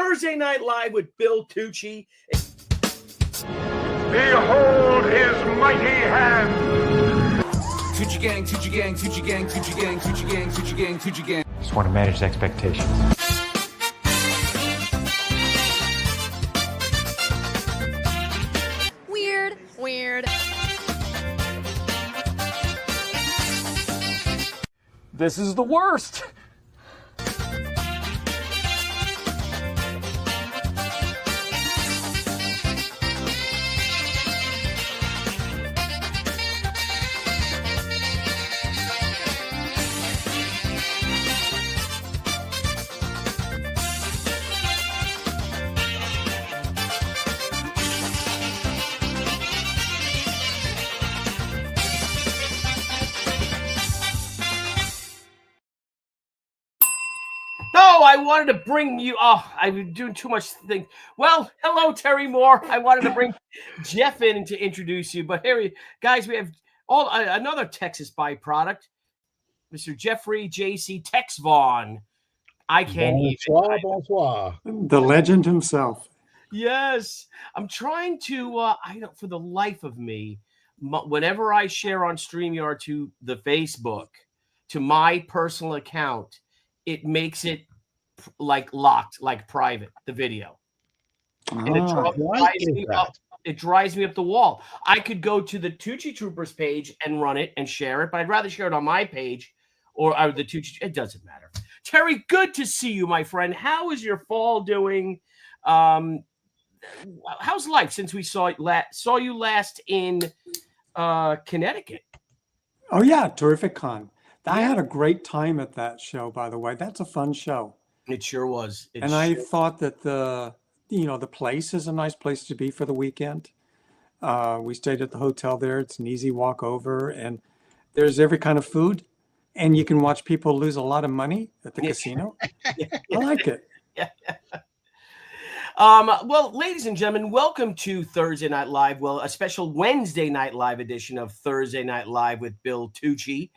Thursday Night Live with Bill Tucci. Behold his mighty hand. Tucci gang, Tucci gang, Tucci gang, Tucci gang, Tucci gang, Tucci gang, Tucci gang. Just want to manage expectations. Weird. This is the worst. No, I wanted to bring you. Oh, I've been doing too much things. Well, hello, Terry Moore. I wanted to bring Jeff in to introduce you, but here, guys, we have another Texas byproduct, Mr. Jeffrey J.C. Tex Vaughn. I can't even. Bonsoir. The legend himself. Yes, I'm trying to. I don't. For the life of me, whenever I share on StreamYard to the Facebook, to my personal account, it makes it like locked, like private, the video. And it drives me up the wall. I could go to the Tucci Troopers page and run it and share it, but I'd rather share it on my page or the Tucci. It doesn't matter. Terry, good to see you, my friend. How is your fall doing? How's life since we saw you last in Connecticut? Oh, yeah. Terrific con. I had a great time at that show, by the way. That's a fun show. It sure was. I thought that the place is a nice place to be for the weekend. We stayed at the hotel there. It's an easy walk over, and there's every kind of food, and you can watch people lose a lot of money at the casino. I like it. Yeah. Well, ladies and gentlemen, welcome to Thursday Night Live. Well, a special Wednesday Night Live edition of Thursday Night Live with Bill Tucci.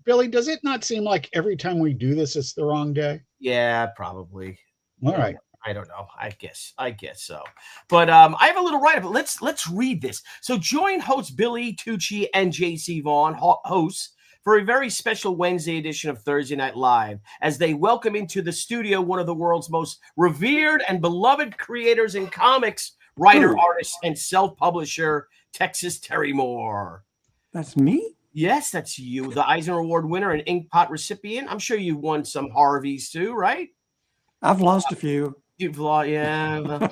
Billy, does it not seem like every time we do this, it's the wrong day? Yeah, probably. All right. I don't know. I guess so. But I have a little write-up. Let's read this. So join hosts Billy Tucci and JC Vaughn, hosts, for a very special Wednesday edition of Thursday Night Live as they welcome into the studio one of the world's most revered and beloved creators in comics, writer, artist, and self-publisher, Texas Terry Moore. That's me? Yes, that's you, the Eisner Award winner and Inkpot recipient. I'm sure you've won some Harveys too, right? I've lost a few. You've lost, yeah.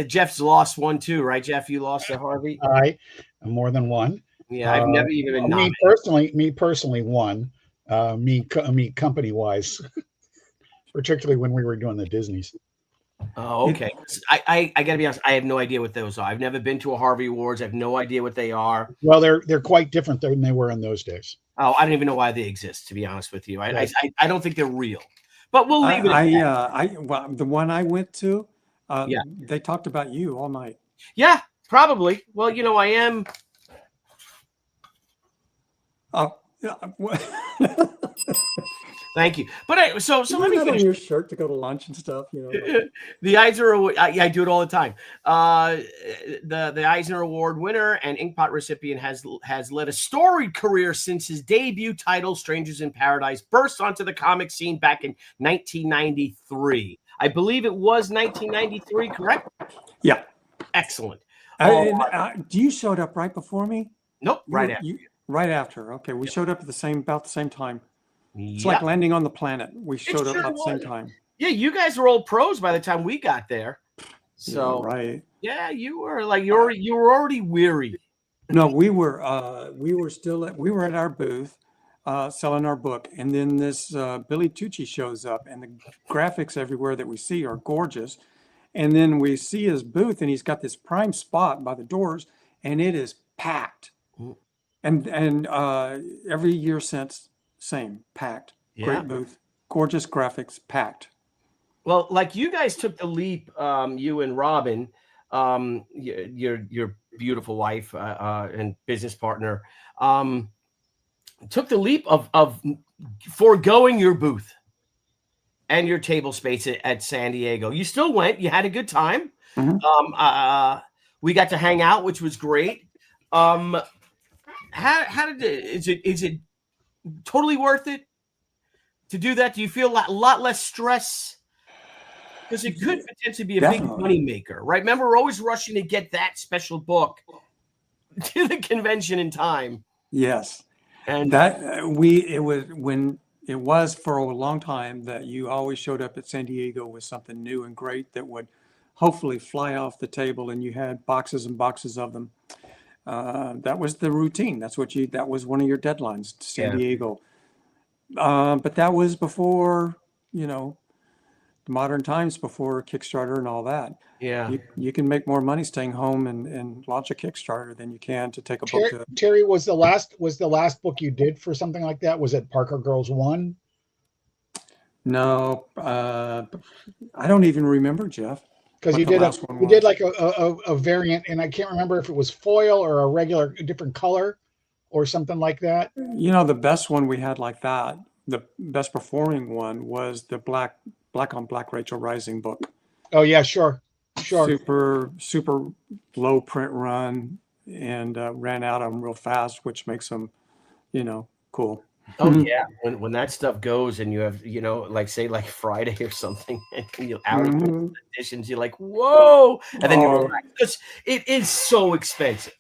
Jeff's lost one too, right, Jeff? You lost a Harvey? More than one. Yeah, I've never even been nominated. Me personally won. Me company wise, particularly when we were doing the Disneys. Oh, okay. I got to be honest. I have no idea what those are. I've never been to a Harvey Awards. I have no idea what they are. Well, they're quite different than they were in those days. Oh, I don't even know why they exist, to be honest with you. I don't think they're real. But we'll leave it. Well, the one I went to, they talked about you all night. Yeah, probably. Well, I am. Oh, Thank you. But so let me finish. On your shirt to go to lunch and stuff, The Eisner Award, I do it all the time. The Eisner Award winner and Inkpot recipient has led a storied career since his debut title, Strangers in Paradise, burst onto the comic scene back in 1993. I believe it was 1993, correct? Yeah. Excellent. You showed up right before me? Nope, right after. Right after. Okay, we showed up at about the same time. It's like landing on the planet. We showed up at the same time. Yeah, you guys were old pros by the time we got there. So right. Yeah, you were you were already weary. No, we were at our booth selling our book, and then this Billy Tucci shows up, and the graphics everywhere that we see are gorgeous. And then we see his booth, and he's got this prime spot by the doors, and it is packed. And every year since, same, packed. Yeah. Great booth, gorgeous graphics, packed. Well, like you guys took the leap, you and Robin, your beautiful wife and business partner, took the leap of foregoing your booth and your table space at San Diego. You still went. You had a good time. We got to hang out, which was great. How did it? Is it totally worth it to do that? Do you feel a lot less stress? Because it could potentially be a big money maker, right? Remember, we're always rushing to get that special book to the convention in time. Yes. And it was for a long time that you always showed up at San Diego with something new and great that would hopefully fly off the table, and you had boxes and boxes of them. That was the routine. That was one of your deadlines, San Diego. But that was before, the modern times, before Kickstarter and all that. Yeah. You can make more money staying home and launch a Kickstarter than you can to take a book to. Terry, was the last book you did for something like that? Was it Parker Girls 1? No, I don't even remember, Jeff. Because you did like a variant, and I can't remember if it was foil or a different color or something like that. The best one we had like that, the best performing one, was the Black on Black Rachel Rising book. Oh yeah, sure. Super low print run, and ran out of them real fast, which makes them, cool. Oh yeah, when that stuff goes and you have, like Friday or something, and you out of editions, you're like, whoa, and then you're like, it is so expensive.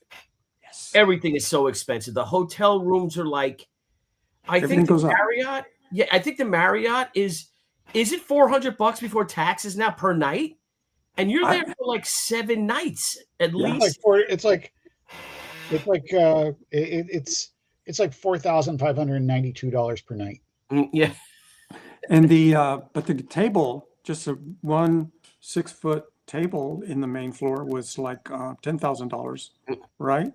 Yes, everything is so expensive. The hotel rooms are like, I think the Marriott. Yeah, I think the Marriott is it $400 before taxes now per night, and you're there for like 7 nights at least. It's like $4,592 per night. Yeah, and but the table, just a 1 6-foot table in the main floor, was like $10,000, right?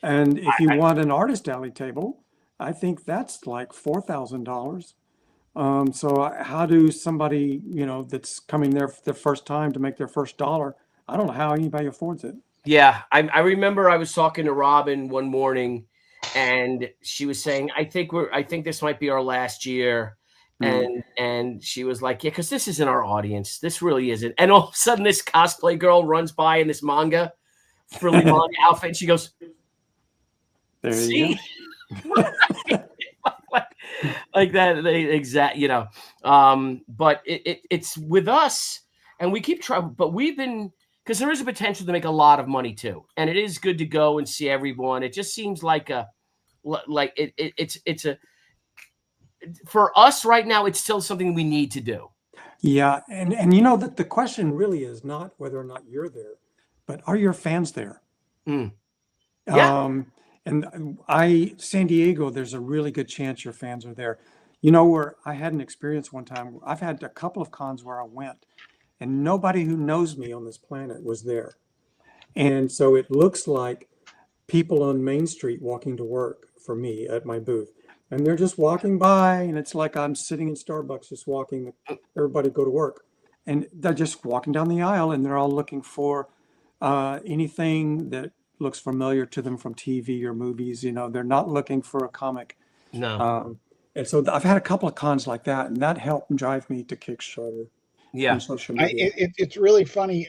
And if you want an artist alley table, I think that's like $4,000. So how do somebody, that's coming there for the first time to make their first dollar? I don't know how anybody affords it. Yeah, I remember I was talking to Robin one morning, and she was saying, I think this might be our last year. And she was like, yeah, because this isn't our audience. This really isn't. And all of a sudden, this cosplay girl runs by in this frilly manga outfit, and she goes, there you go. like that, exact, but it's with us, and we keep trying, but we've been, because there is a potential to make a lot of money too, and it is good to go and see everyone. It just seems like it's for us right now, it's still something we need to do. Yeah, and that the question really is not whether or not you're there, but are your fans there? Yeah. And San Diego, there's a really good chance your fans are there. Where I had an experience one time, I've had a couple of cons where I went and nobody who knows me on this planet was there. And so it looks like people on Main Street walking to work for me at my booth. And they're just walking by, and it's like I'm sitting in Starbucks just watching everybody go to work. And they're just walking down the aisle, and they're all looking for anything that looks familiar to them from TV or movies. They're not looking for a comic. No. And so I've had a couple of cons like that, and that helped drive me to Kickstarter. Yeah. On social media. It's really funny.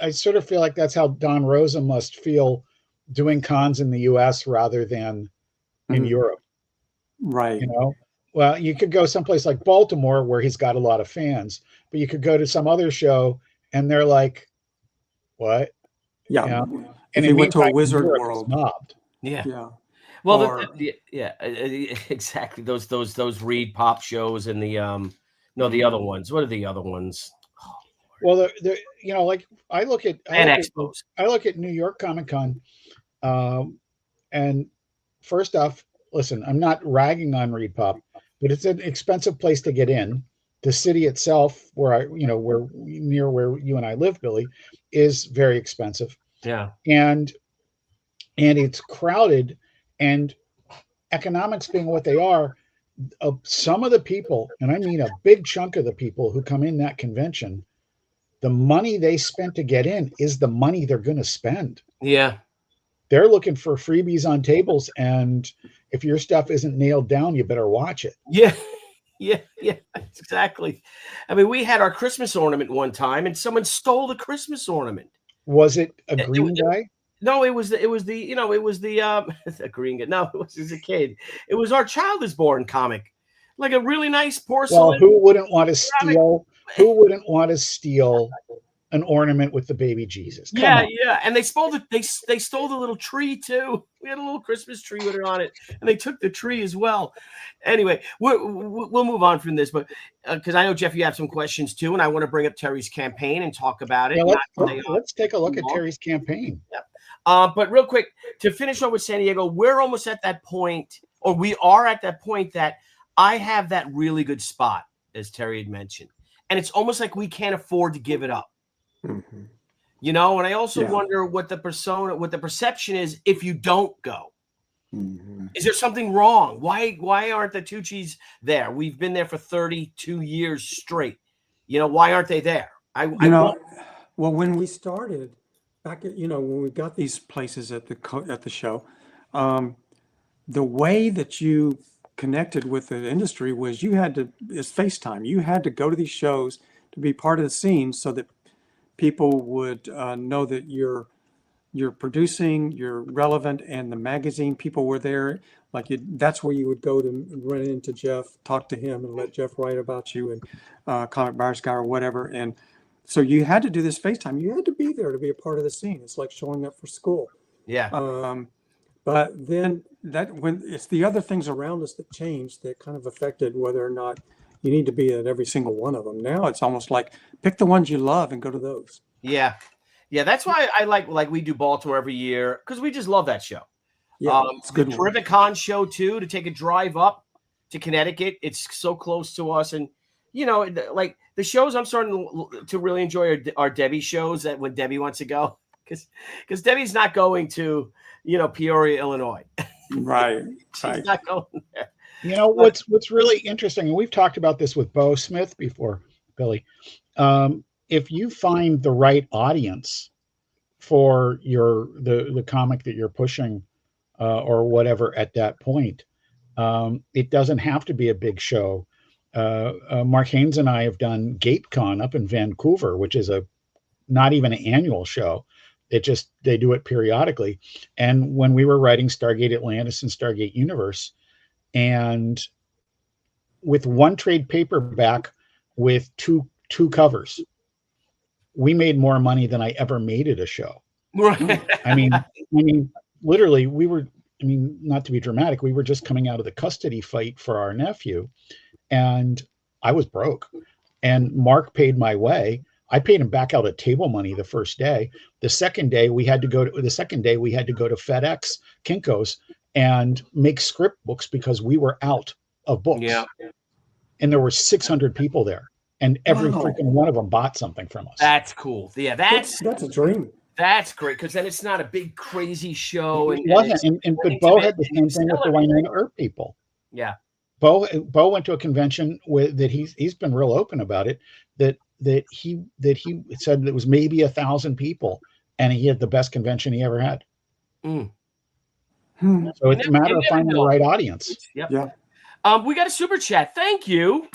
I sort of feel like that's how Don Rosa must feel doing cons in the US rather than in Europe. Right. Well, you could go someplace like Baltimore where he's got a lot of fans, but you could go to some other show and they're like, what? Yeah. And he went to a Wizard World. Mobbed. Yeah. Yeah. Well, exactly. Those Reed Pop shows and the other ones. What are the other ones? Well, I look at expos. I look at New York Comic Con, and first off, listen, I'm not ragging on Reed Pop, but it's an expensive place to get in. The city itself, where where you and I live, Billy, is very expensive. Yeah, and it's crowded, and economics being what they are, some of the people, and I mean a big chunk of the people who come in that convention, the money they spent to get in is the money they're going to spend. Yeah, they're looking for freebies on tables, and if your stuff isn't nailed down, you better watch it. Yeah. Yeah, yeah, exactly. I mean, we had our Christmas ornament one time, and someone stole the Christmas ornament. Was it a It- green it- guy? no, it was the the green guy. No, it was as a kid. It was Our Child Is Born comic, like a really nice Well, porcelain who wouldn't want to ceramic. steal? Who wouldn't want to steal an ornament with the baby Jesus? Come Yeah, on. yeah, and they stole they stole the little tree too. We had a little Christmas tree with it on it, and they took the tree as well. Anyway, we'll move on from this, but because I know Jeff, you have some questions too, and I want to bring up Terry's campaign and talk about it. Yeah, not stay on let's take a look at long. Terry's campaign. But real quick, to finish up with San Diego, we're almost at that point, or we are at that point that I have that really good spot, as Terry had mentioned, and it's almost like we can't afford to give it up. Mhm. You know, and I also Yeah. wonder what the perception is if you don't go. Mhm. Is there something wrong? Why aren't the TUCCI'S there? We've been there for 32 years straight. You know, why aren't they there? Well, when we started back at, when we got these places at the show, the way that you connected with the industry was it's FaceTime. You had to go to these shows to be part of the scene so that people would know that you're producing, you're relevant, and the magazine people were there. That's where you would go to run into Jeff, talk to him, and let Jeff write about you and Comic Buyers Guy or whatever. And so you had to do this FaceTime. You had to be there to be a part of the scene. It's like showing up for school. Yeah. But then when it's the other things around us that changed that kind of affected whether or not you need to be at every single one of them. Now it's almost like pick the ones you love and go to those. Yeah. Yeah. That's why I like we do Baltimore every year, because we just love that show. Yeah, it's a good the one. Terrific Con show too, to take a drive up to Connecticut. It's so close to us. And, like the shows I'm starting to really enjoy are Debbie shows, that when Debbie wants to go, because Debbie's not going to, Peoria, Illinois. Right. She's not going there. You know what's really interesting, and we've talked about this with Bo Smith before, Billy. If you find the right audience for the comic that you're pushing, or whatever at that point, it doesn't have to be a big show. Mark Haynes and I have done GateCon up in Vancouver, which is not even an annual show. They do it periodically. And when we were writing Stargate Atlantis and Stargate Universe, and with one trade paperback with two covers, we made more money than I ever made at a show. Right. I mean, literally, not to be dramatic, we were just coming out of the custody fight for our nephew, and I was broke, and Mark paid my way. I paid him back out of table money the first day. The second day we had to go to FedEx, Kinko's, and make script books because we were out of books. Yeah. And there were 600 people there, and every Wow. freaking one of them bought something from us. That's cool. Yeah, That's a dream. that's great, because then it's not a big crazy show. It wasn't, but Bo had the same thing with the Winona Earp people. Yeah. Bo went to a convention that he's been real open about it, that he said it was maybe 1,000 people, and he had the best convention he ever had. Mm. So it's a matter of finding the right audience. Yep. Yeah. We got a super chat. Thank you.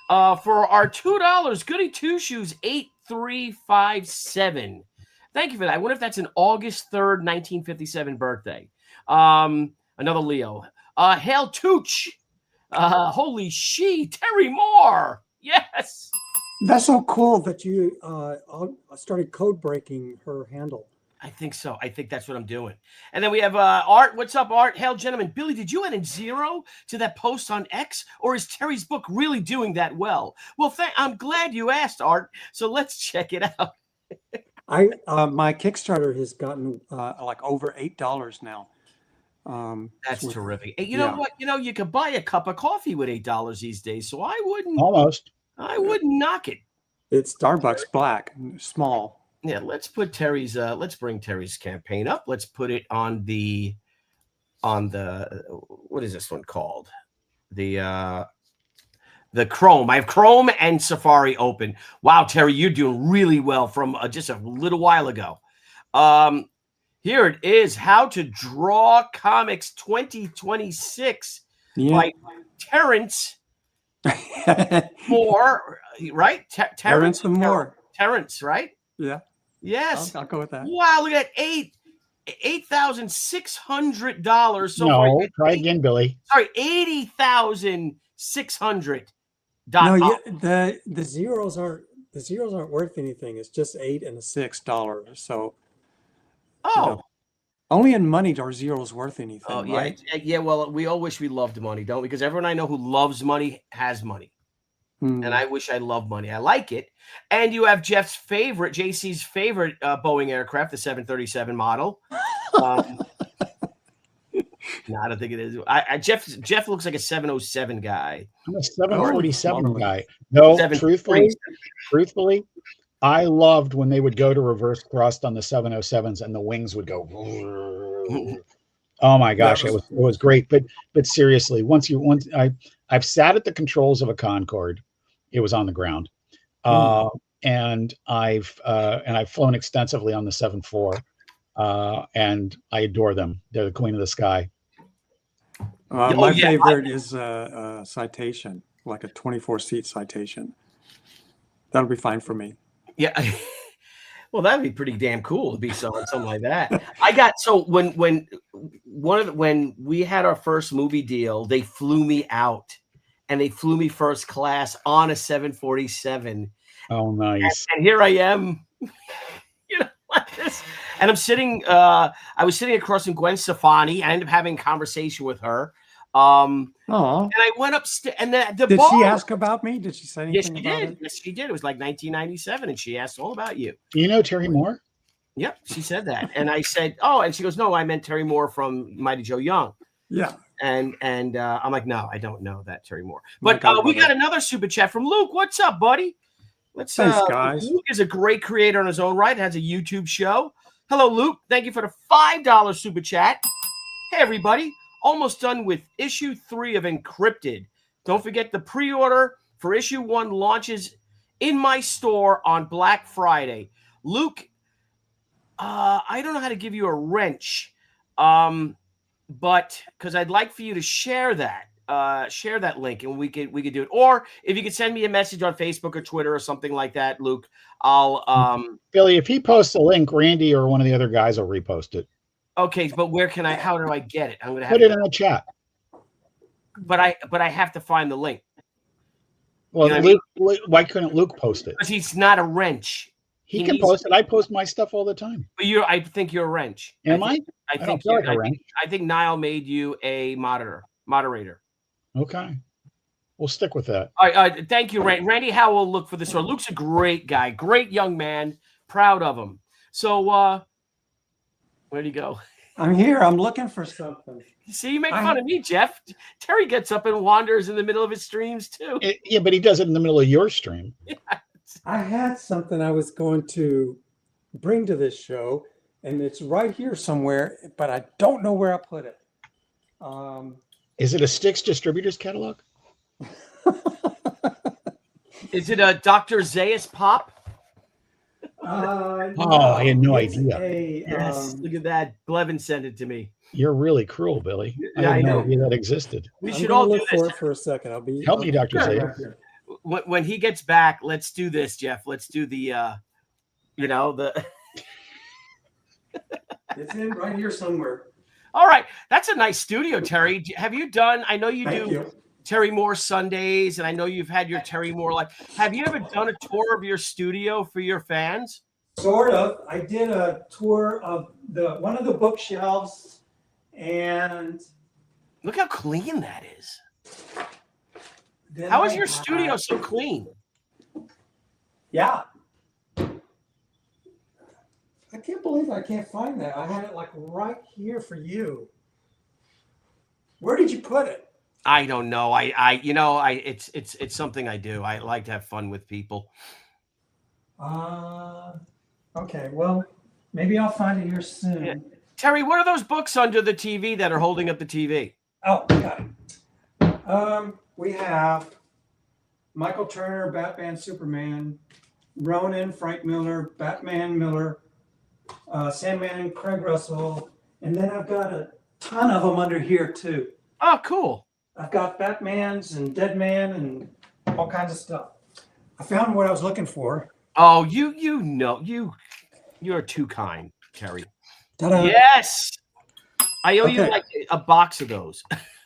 For our $2, Goody Two Shoes 8357. Thank you for that. I wonder if that's an August 3rd, 1957 birthday. Another Leo. Hail Tooch. Holy she, Terry Moore. Yes. That's so cool that you started code breaking her handle. I think so. I think that's what I'm doing. And then we have Art. What's up, Art? Hail, gentlemen. Billy, did you add a 0 to that post on X, or is Terry's book really doing that well? Well, I'm glad you asked, Art. So let's check it out. My Kickstarter has gotten like over $8 now. That's terrific. You know what? You could buy a cup of coffee with $8 these days. So I wouldn't knock it. It's Starbucks Black, small. Yeah, let's put Terry's. Let's bring Terry's campaign up. Let's put it on the what is this one called? The Chrome. I have Chrome and Safari open. Wow, Terry, you're doing really well from just a little while ago. Here it is: How to Draw Comics 2026 by Terrence Moore, right? Terrence Moore. Terrence, right? Yeah. Yes. I'll go with that. Wow, look at that. $8,600 so far. No, try again, Billy. Sorry, 80,600. No, yeah, the zeros aren't worth anything. It's just $8 and $6. So only in money are zeros worth anything. Oh, yeah. Right? Yeah, well, we all wish we loved money, don't we? Because everyone I know who loves money has money. And I wish I loved money. I like it. And you have JC's favorite Boeing aircraft, the 737 model. No, I don't think it is. Jeff looks like a 707 guy. I'm a 747 guy. No, truthfully, I loved when they would go to reverse thrust on the 707s and the wings would go. Oh my gosh, it was great. But seriously, I've sat at the controls of a Concorde. It was on the ground, and I've flown extensively on the 747, and I adore them. They're the queen of the sky. My favorite is a Citation, like a 24-seat Citation. That'll be fine for me. Yeah. Well, that'd be pretty damn cool to be selling something like that. When we had our first movie deal, they flew me out, and they flew me first class on a 747. Oh, nice! And here I am, like this. And I'm sitting. I was sitting across from Gwen Stefani. I ended up having a conversation with her. And I went upstairs, and did she ask about me? Did she say anything? Yes, she did. Yes, she did. It was like 1997, and she asked all about you. You know Terry Moore? Yep, she said that, and I said, "Oh," and she goes, "No, I meant Terry Moore from Mighty Joe Young." Yeah, and I'm like, "No, I don't know that Terry Moore." But we got another super chat from Luke. What's up, buddy? Thanks, guys. Luke is a great creator in his own right. Has a YouTube show. Hello, Luke. Thank you for the $5 super chat. Hey, everybody. Almost done with issue 3 of Encrypted. Don't forget the pre-order for issue 1 launches in my store on Black Friday. Luke, I don't know how to give you a wrench, but because I'd like for you to share that link, and we could do it. Or if you could send me a message on Facebook or Twitter or something like that, Luke, I'll Billy, if he posts a link, Randy or one of the other guys will repost it. Okay, but how do I get it? I'm gonna have put it in the chat. But I have to find the link. Well, Luke, why couldn't Luke post it? Because he's not a wrench. He can post it. I post my stuff all the time. But I think you're a wrench. Am I? I think you're a wrench. I think Niall made you a moderator. Okay. We'll stick with that. All right. Thank you, Randy. Randy Howell will look for this one. Luke's a great guy, great young man. Proud of him. So where'd he go? I'm here. I'm looking for something. See, you make fun of me, Jeff. Terry gets up and wanders in the middle of his streams too. Yeah, but he does it in the middle of your stream. Yeah. I had something I was going to bring to this show, and it's right here somewhere, but I don't know where I put it. Is it a Styx Distributors catalog? Is it a Dr. Zayas pop? I had no idea. Yes, look at that. Glevin sent it to me. You're really cruel, Billy. Yeah, I had no idea that existed. We should all look do for this. it for a second. Help me, Dr. Zayas. When he gets back, let's do this, Jeff. Let's do the It's in right here somewhere. All right. That's a nice studio, Terry. Have you done, I know you Thank do you. Terry Moore Sundays, and I know you've had your Terry Moore have you ever done a tour of your studio for your fans? Sort of. I did a tour of one of the bookshelves, and look how clean that is. How is your studio so clean? Yeah. I can't believe I can't find that. I had it like right here for you. Where did you put it? I don't know. It's something I do. I like to have fun with people. Okay. Well, maybe I'll find it here soon. Yeah. Terry, what are those books under the TV that are holding up the TV? Oh, got it. We have Michael Turner, Batman, Superman, Ronin, Frank Miller, Batman Miller, Sandman, Craig Russell, and then I've got a ton of them under here too. Oh, cool. I've got Batmans and Dead Man and all kinds of stuff. I found what I was looking for. Oh, you're too kind, Terry. Ta-da. Yes, I owe you Okay. like a box of those.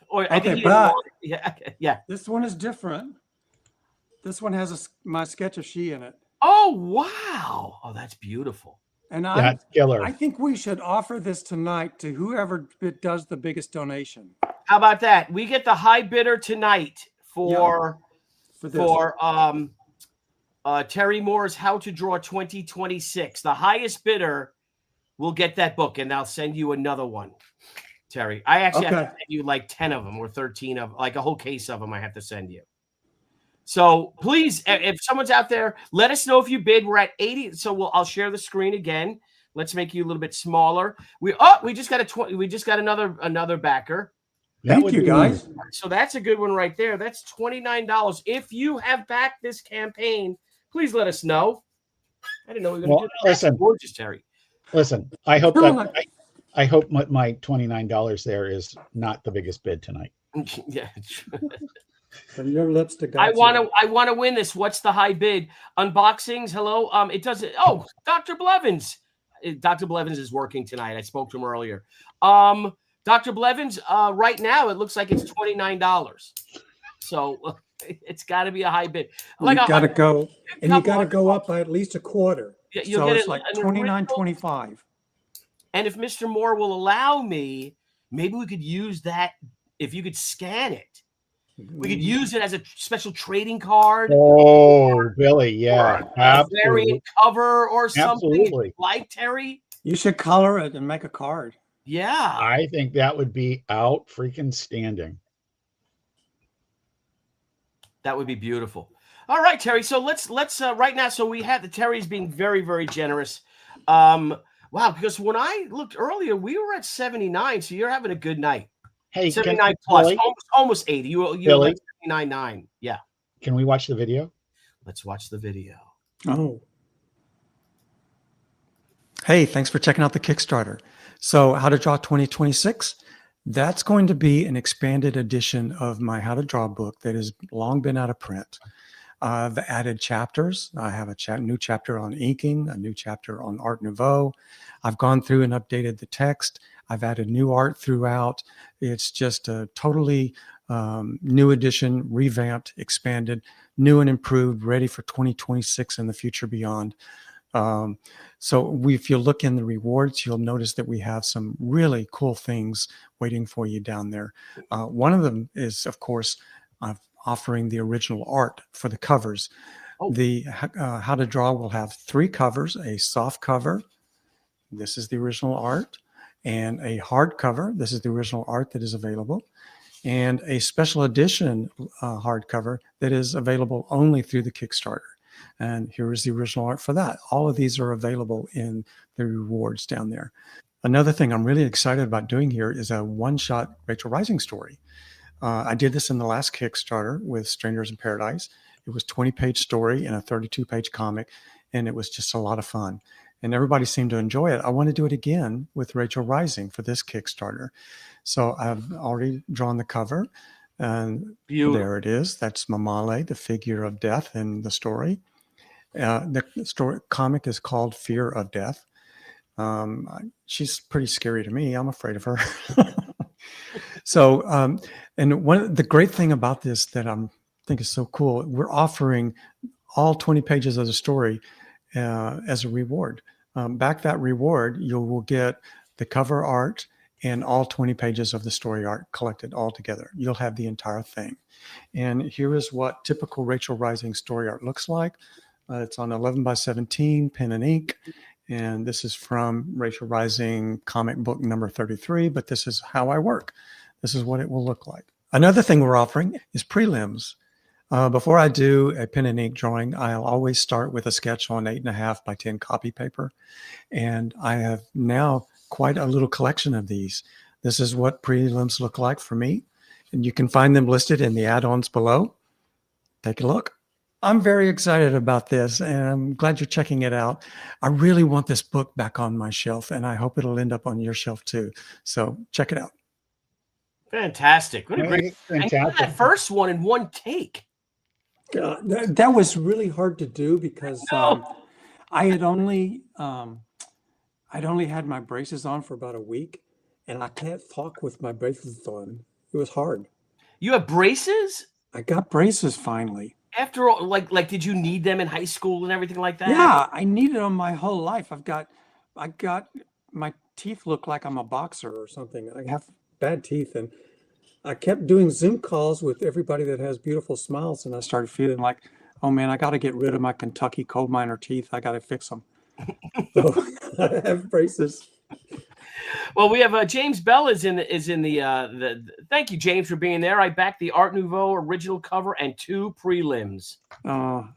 Or I Okay, think you didn't want it. Yeah. This one is different. This one has my sketch of she in it. Oh wow! Oh, that's beautiful. And That's killer. I think we should offer this tonight to whoever does the biggest donation. How about that? We get the high bidder tonight for this. Terry Moore's How to Draw 2026. The highest bidder will get that book, and I'll send you another one, Terry. I actually have to send you like 10 of them or 13 of like a whole case of them I have to send you. So please, if someone's out there, let us know if you bid. We're at 80. So I'll share the screen again. Let's make you a little bit smaller. We just got another backer. Thank you, guys. So that's a good one right there. That's $29. If you have backed this campaign, please let us know. I didn't know we were going to do that. Listen, gorgeous, Terry. Listen, I hope that I hope my $29 there is not the biggest bid tonight. Yeah. From your lips to I God's want to win this. What's the high bid? Unboxings. Hello. It doesn't. Oh, Dr. Blevins. Dr. Blevins is working tonight. I spoke to him earlier. Dr. Blevins, right now it looks like it's $29. So it's got to be a high bid. Like you got to go, and you got to go up by at least a quarter. You'll so get it's like $29.25. And if Mr. Moore will allow me, maybe we could use that. If you could scan it, we could use it as a special trading card. Oh, Billy, yeah, absolutely. A variant cover or something. Absolutely. Like Terry. You should color it and make a card. Yeah, I think that would be out freaking standing. That would be beautiful. All right, Terry. So let's right now. So we had Terry's being very, very generous. Wow, because when I looked earlier, we were at 79. So you're having a good night. Hey, 79 plus, Billy, almost 80. You Billy, 79.9. Yeah. Can we watch the video? Let's watch the video. Oh. Hey, thanks for checking out the Kickstarter. So How to Draw 2026, that's going to be an expanded edition of my How to Draw book that has long been out of print. I've added chapters. I have a new chapter on inking, a new chapter on Art Nouveau. I've gone through and updated the text. I've added new art throughout. It's just a totally new edition, revamped, expanded, new and improved, ready for 2026 and the future beyond. So if you look in the rewards, you'll notice that we have some really cool things waiting for you down there. One of them is, of course, offering the original art for the covers. Oh. The How to Draw will have 3 covers, a soft cover. This is the original art. And a hardcover. This is the original art that is available. And a special edition hardcover that is available only through the Kickstarter. And here is the original art for that. All of these are available in the rewards down there. Another thing I'm really excited about doing here is a one-shot Rachel Rising story. I did this in the last Kickstarter with Strangers in Paradise. It was a 20-page story and a 32-page comic, and it was just a lot of fun. And everybody seemed to enjoy it. I want to do it again with Rachel Rising for this Kickstarter. So I've already drawn the cover. And there it is. That's Mamale, the figure of death in the story. The story comic is called Fear of Death. She's pretty scary to me. I'm afraid of her. So, and the great thing about this that I think is so cool, we're offering all 20 pages of the story as a reward. Back that reward, you will get the cover art and all 20 pages of the story art collected all together. You'll have the entire thing. And here is what typical Rachel Rising story art looks like. It's on 11x17 pen and ink. And this is from Rachel Rising comic book number 33, but this is how I work. This is what it will look like. Another thing we're offering is prelims. Before I do a pen and ink drawing, I'll always start with a sketch on 8.5 by 10 copy paper. And I have now quite a little collection of these. This is what prelims look like for me. And you can find them listed in the add-ons below. Take a look. I'm very excited about this, and I'm glad you're checking it out. I really want this book back on my shelf, and I hope it'll end up on your shelf too. So check it out. Fantastic. What a great. And you did Fantastic. that first one in one take. That was really hard to do because I had only I'd only had my braces on for about a week, and I can't talk with my braces on. It was hard. You have braces? I got braces finally. After all, like, did you need them in high school and everything like that? Yeah, I needed them my whole life. I got my teeth look like I'm a boxer or something. I have bad teeth, and I kept doing Zoom calls with everybody that has beautiful smiles, and I started feeling like, oh man, I got to get rid of my Kentucky coal miner teeth. I got to fix them. So I have braces. Well, we have James Bell is in the thank you, James, for being there. I backed the Art Nouveau original cover and 2 prelims. Oh,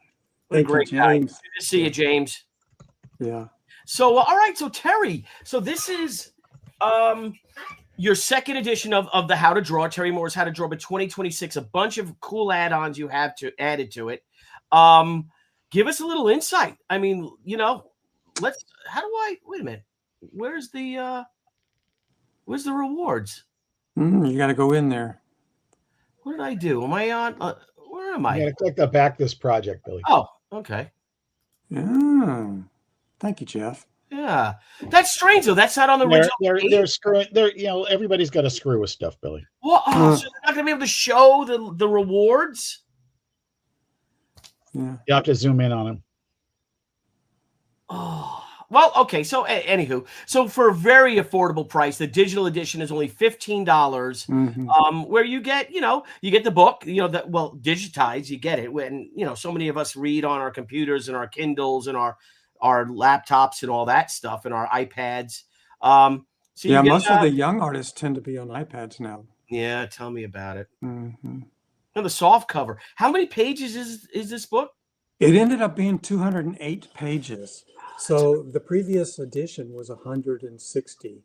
What a thank you, great guy. Good James. to see you, James. Yeah. So all right, so Terry, so this is your second edition of the How to Draw, Terry Moore's How to Draw, but 2026, a bunch of cool add-ons you have added to it. Give us a little insight. I mean, wait a minute. Where's the rewards? You got to go in there. What did I do? Am I on? Where am I? You got to click the back this project, Billy. Oh, okay. Yeah. Thank you, Jeff. Yeah, that's strange though. That's not on the original. They're screwing. Everybody's got to screw with stuff, Billy. Well, so they're not gonna be able to show the rewards. Yeah. You have to zoom in on them. Oh, well, okay. So, anywho, so for a very affordable price, the digital edition is only $15. Where you get, you get the book, digitized. You get it when so many of us read on our computers and our Kindles and our laptops and all that stuff and our iPads. So yeah, most of the young artists tend to be on iPads now. Yeah, tell me about it. Mm-hmm. And the soft cover. How many pages is this book? It ended up being 208 pages. So the previous edition was 160.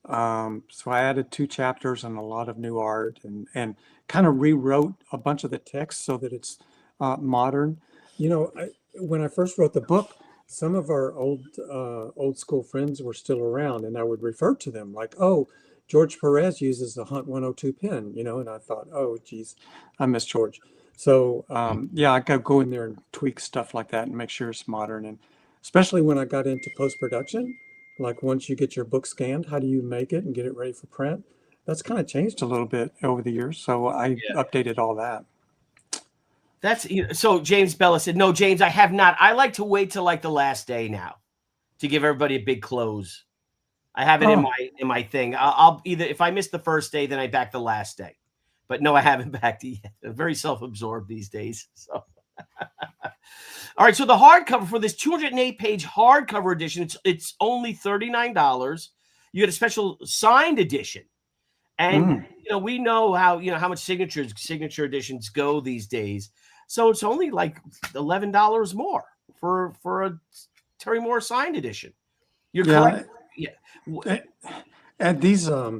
So I added 2 chapters and a lot of new art and kind of rewrote a bunch of the text so that it's modern. When I first wrote the book, some of our old school friends were still around, and I would refer to them like, oh, George Perez uses a Hunt 102 pen, and I thought, oh, geez, I miss George. So, I could go in there and tweak stuff like that and make sure it's modern. And especially when I got into post-production, like once you get your book scanned, how do you make it and get it ready for print? That's kind of changed a little bit over the years. So I updated all that. So James Bella said, no, James, I have not. I like to wait till like the last day now to give everybody a big close. I have it in my thing. I'll either, if I miss the first day, then I back the last day. But no, I haven't backed it yet. I'm very self-absorbed these days. So, all right. So the hardcover for this 208-page hardcover edition, it's only $39. You get a special signed edition, and we know how much signature editions go these days. So it's only like $11 more for a Terry Moore signed edition. You're correct. Yeah. And these, I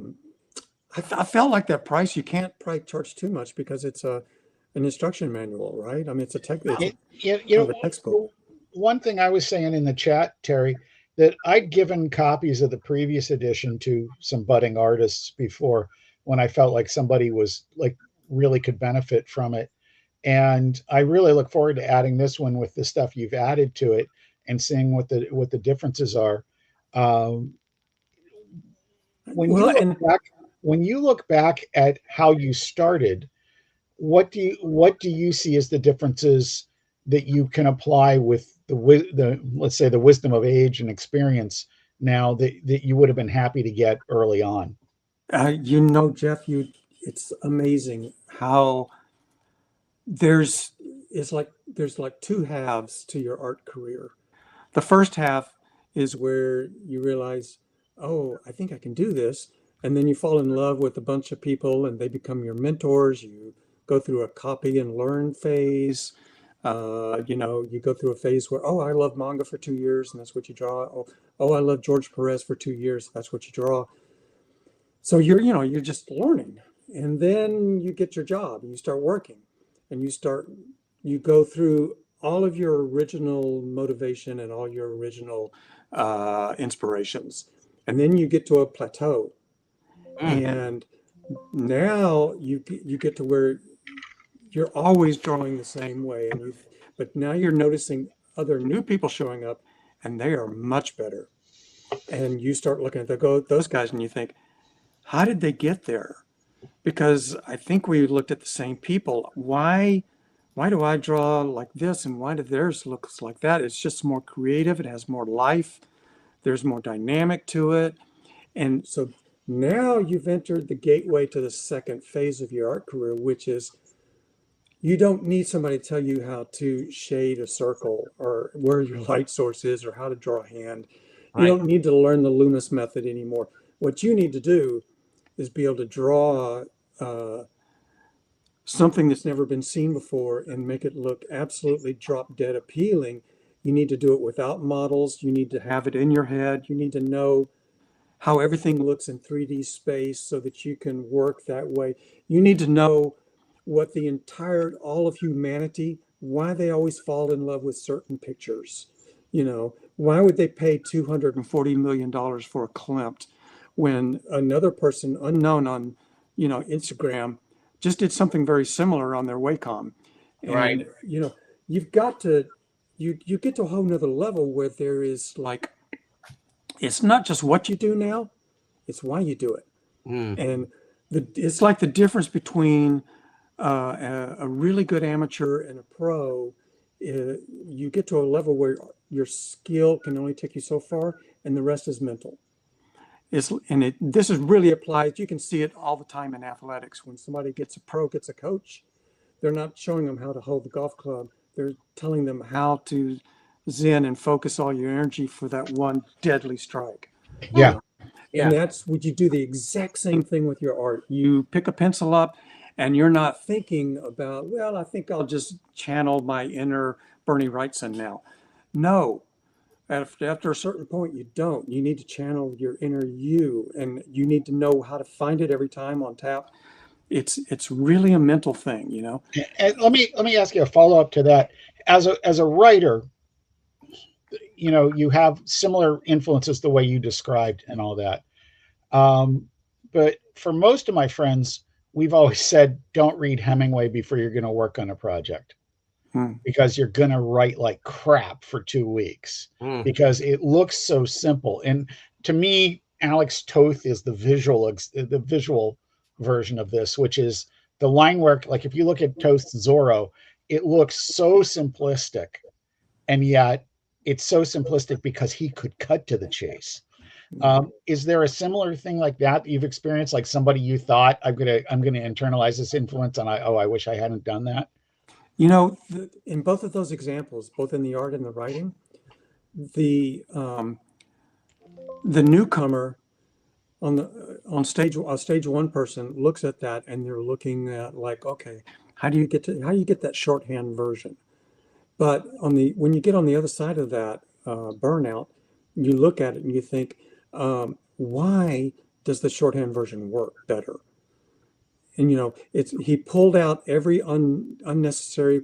felt like that price, you can't probably charge too much because it's an instruction manual, right? I mean, it's a textbook. One thing I was saying in the chat, Terry, that I'd given copies of the previous edition to some budding artists before when I felt like somebody was like really could benefit from it. And I really look forward to adding this one with the stuff you've added to it and seeing what the differences are. When you look back at how you started, what do you see as the differences that you can apply with the let's say the wisdom of age and experience now that you would have been happy to get early on? Jeff, it's amazing how there's 2 halves to your art career. The first half is where you realize, oh, I think I can do this. And then you fall in love with a bunch of people and they become your mentors. You go through a copy and learn phase. You go through a phase where, oh, I love manga for 2 years and that's what you draw. Oh, I love George Perez for 2 years. That's what you draw. So you're just learning. And then you get your job and you start working and you go through all of your original motivation and all your original inspirations. And then you get to a plateau. And Now you get to where you're always drawing the same way, but now you're noticing other new people showing up, and they are much better. And you start looking at those guys, and you think, how did they get there? Because I think we looked at the same people. Why do I draw like this, and why do theirs looks like that? It's just more creative. It has more life. There's more dynamic to it. And so now you've entered the gateway to the second phase of your art career, which is you don't need somebody to tell you how to shade a circle or where your light source is or how to draw a hand. You don't need to learn the Loomis method anymore. What you need to do is be able to draw something that's never been seen before and make it look absolutely drop dead appealing. You need to do it without models. You need to have it in your head. You need to know how everything looks in 3D space so that you can work that way. You need to know what all of humanity, why they always fall in love with certain pictures. Why would they pay $240 million for a Klimt when another person unknown on, Instagram just did something very similar on their Wacom? And, you've got to, you get to a whole nother level where there is like, it's not just what you do now, it's why you do it. And it's like the difference between a really good amateur and a pro. You get to a level where your skill can only take you so far, and the rest is mental. This is really applied. You can see it all the time in athletics. When somebody gets a coach, they're not showing them how to hold the golf club. They're telling them how to zen and focus all your energy for that one deadly strike. Yeah. And that's what you do. The exact same thing with your art. You pick a pencil up and you're not thinking about, well, I think I'll just channel my inner Bernie Wrightson now. No, after a certain point, you don't. You need to channel your inner you, and you need to know how to find it every time on tap. It's really a mental thing, And let me ask you a follow up to that. As a writer, you have similar influences the way you described and all that. But for most of my friends, we've always said, don't read Hemingway before you're going to work on a project, because you're going to write like crap for 2 weeks because it looks so simple. And to me, Alex Toth is the visual version of this, which is the line work. Like if you look at Toth's Zorro, it looks so simplistic, and yet it's so simplistic because he could cut to the chase. Is there a similar thing like that you've experienced? Like somebody you thought, I'm gonna internalize this influence, and I wish I hadn't done that. In both of those examples, both in the art and the writing, the newcomer on stage one person looks at that and they're looking at like, okay, how do you get that shorthand version? But when you get on the other side of that burnout, you look at it and you think, why does the shorthand version work better? And he pulled out every unnecessary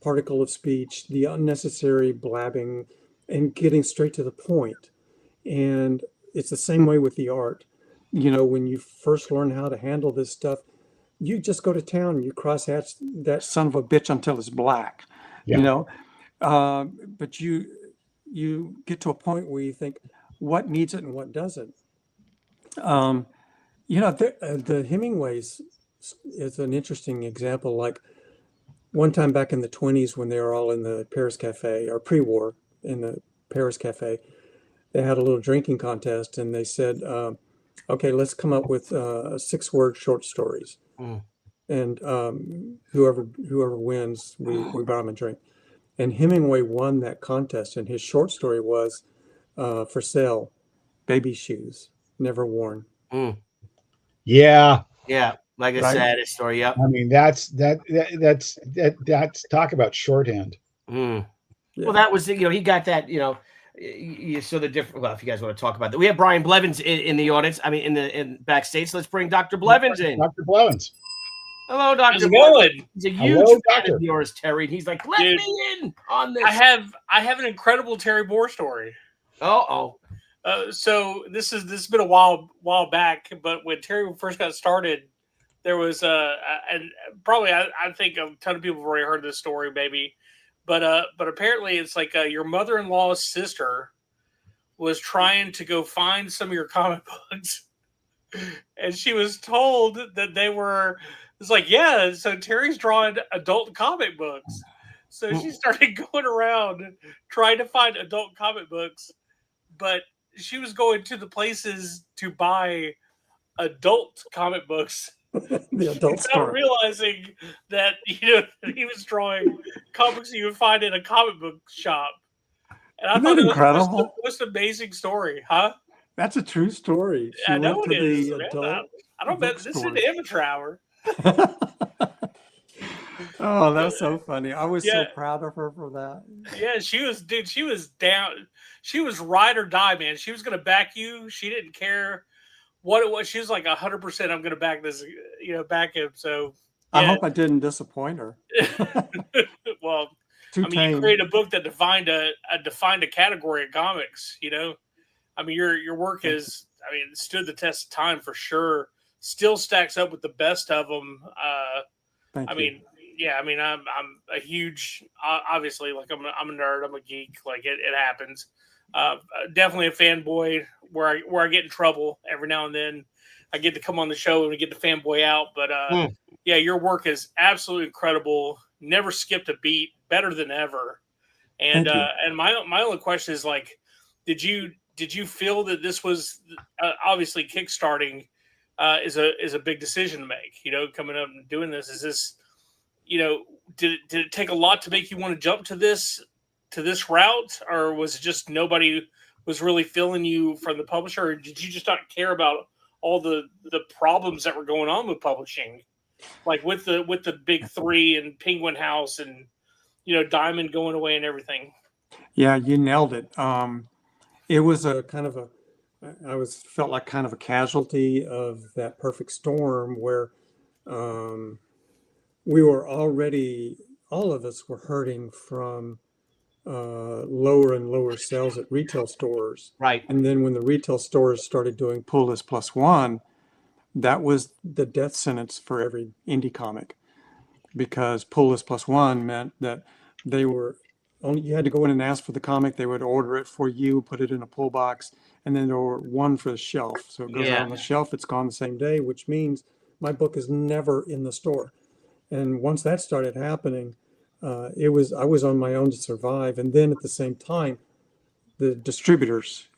particle of speech, the unnecessary blabbing, and getting straight to the point. And it's the same way with the art. When you first learn how to handle this stuff, you just go to town and you cross hatch that son of a bitch until it's black. But you get to a point where you think, what needs it and what doesn't. The Hemingways is an interesting example. Like one time back in the 1920s when they were all in the Paris Cafe, or pre-war in the Paris Cafe, they had a little drinking contest and they said, okay, let's come up with 6-word short stories. And whoever wins, we buy them a drink. And Hemingway won that contest, and his short story was for sale, baby shoes, never worn. Yeah. Like a saddest story. Yep. I mean, that's talk about shorthand. Well, that was he got that. You saw the different. Well, if you guys want to talk about that, we have Brian Blevins in the audience. I mean, in backstage. So let's bring Dr. Blevins in. Dr. Blevins. Hello, Dr. How's it going? He's a huge fan of yours, Terry. And he's like, let me in on this. I have an incredible Terry Bohr story. So this has been a while back, but when Terry first got started, there was and probably I think a ton of people have already heard this story, maybe, but apparently it's like your mother-in-law's sister was trying to go find some of your comic books, and she was told that they were. It's like, yeah, so Terry's drawing adult comic books. So she started going around trying to find adult comic books, but she was going to the places to buy adult comic books. The adult Without store. realizing that he was drawing comics you would find in a comic book shop. And I Isn't thought that it was just the incredible? most amazing story, huh? That's a true story. She I know went it to is. the Man. adult I don't bet this is bookstore. an amateur hour. Oh, that's so funny. I was so Yeah. proud of her for that. Yeah, she was down. She was ride or die, man. She was gonna back you. She didn't care what it was. She was like 100%. I'm gonna back this, back him. So I yeah. hope I didn't disappoint her. Well, Too I mean, you tame. created a book that defined a category of comics. I mean, your work has, I mean, stood the test of time for sure. Still stacks up with the best of them. Thank I you. mean, yeah, I mean, I'm a huge, obviously, like I'm a nerd, I'm a geek, like it happens. Definitely a fanboy where I get in trouble every now and then. I get to come on the show and we get to fanboy out, but yeah, your work is absolutely incredible. Never skipped a beat, better than ever. And Thank you. and my only question is like, did you feel that this was obviously kickstarting is a big decision to make? Coming up and doing this, is this did it take a lot to make you want to jump to this route, or was it just nobody was really feeling you from the publisher, or did you just not care about all the problems that were going on with publishing, like with the big three and Penguin House and Diamond going away and everything? Yeah, you nailed it. It was a kind of felt like kind of a casualty of that perfect storm where we were already, all of us were hurting from lower and lower sales at retail stores. Right. And then when the retail stores started doing pull list plus one, that was the death sentence for every indie comic, because pull list plus one meant that they were only, you had to go in and ask for the comic. They would order it for you, put it in a pull box, and then there were one for the shelf. So it goes out on the shelf. It's gone the same day, which means my book is never in the store. And once that started happening, I was on my own to survive. And then at the same time, the distributors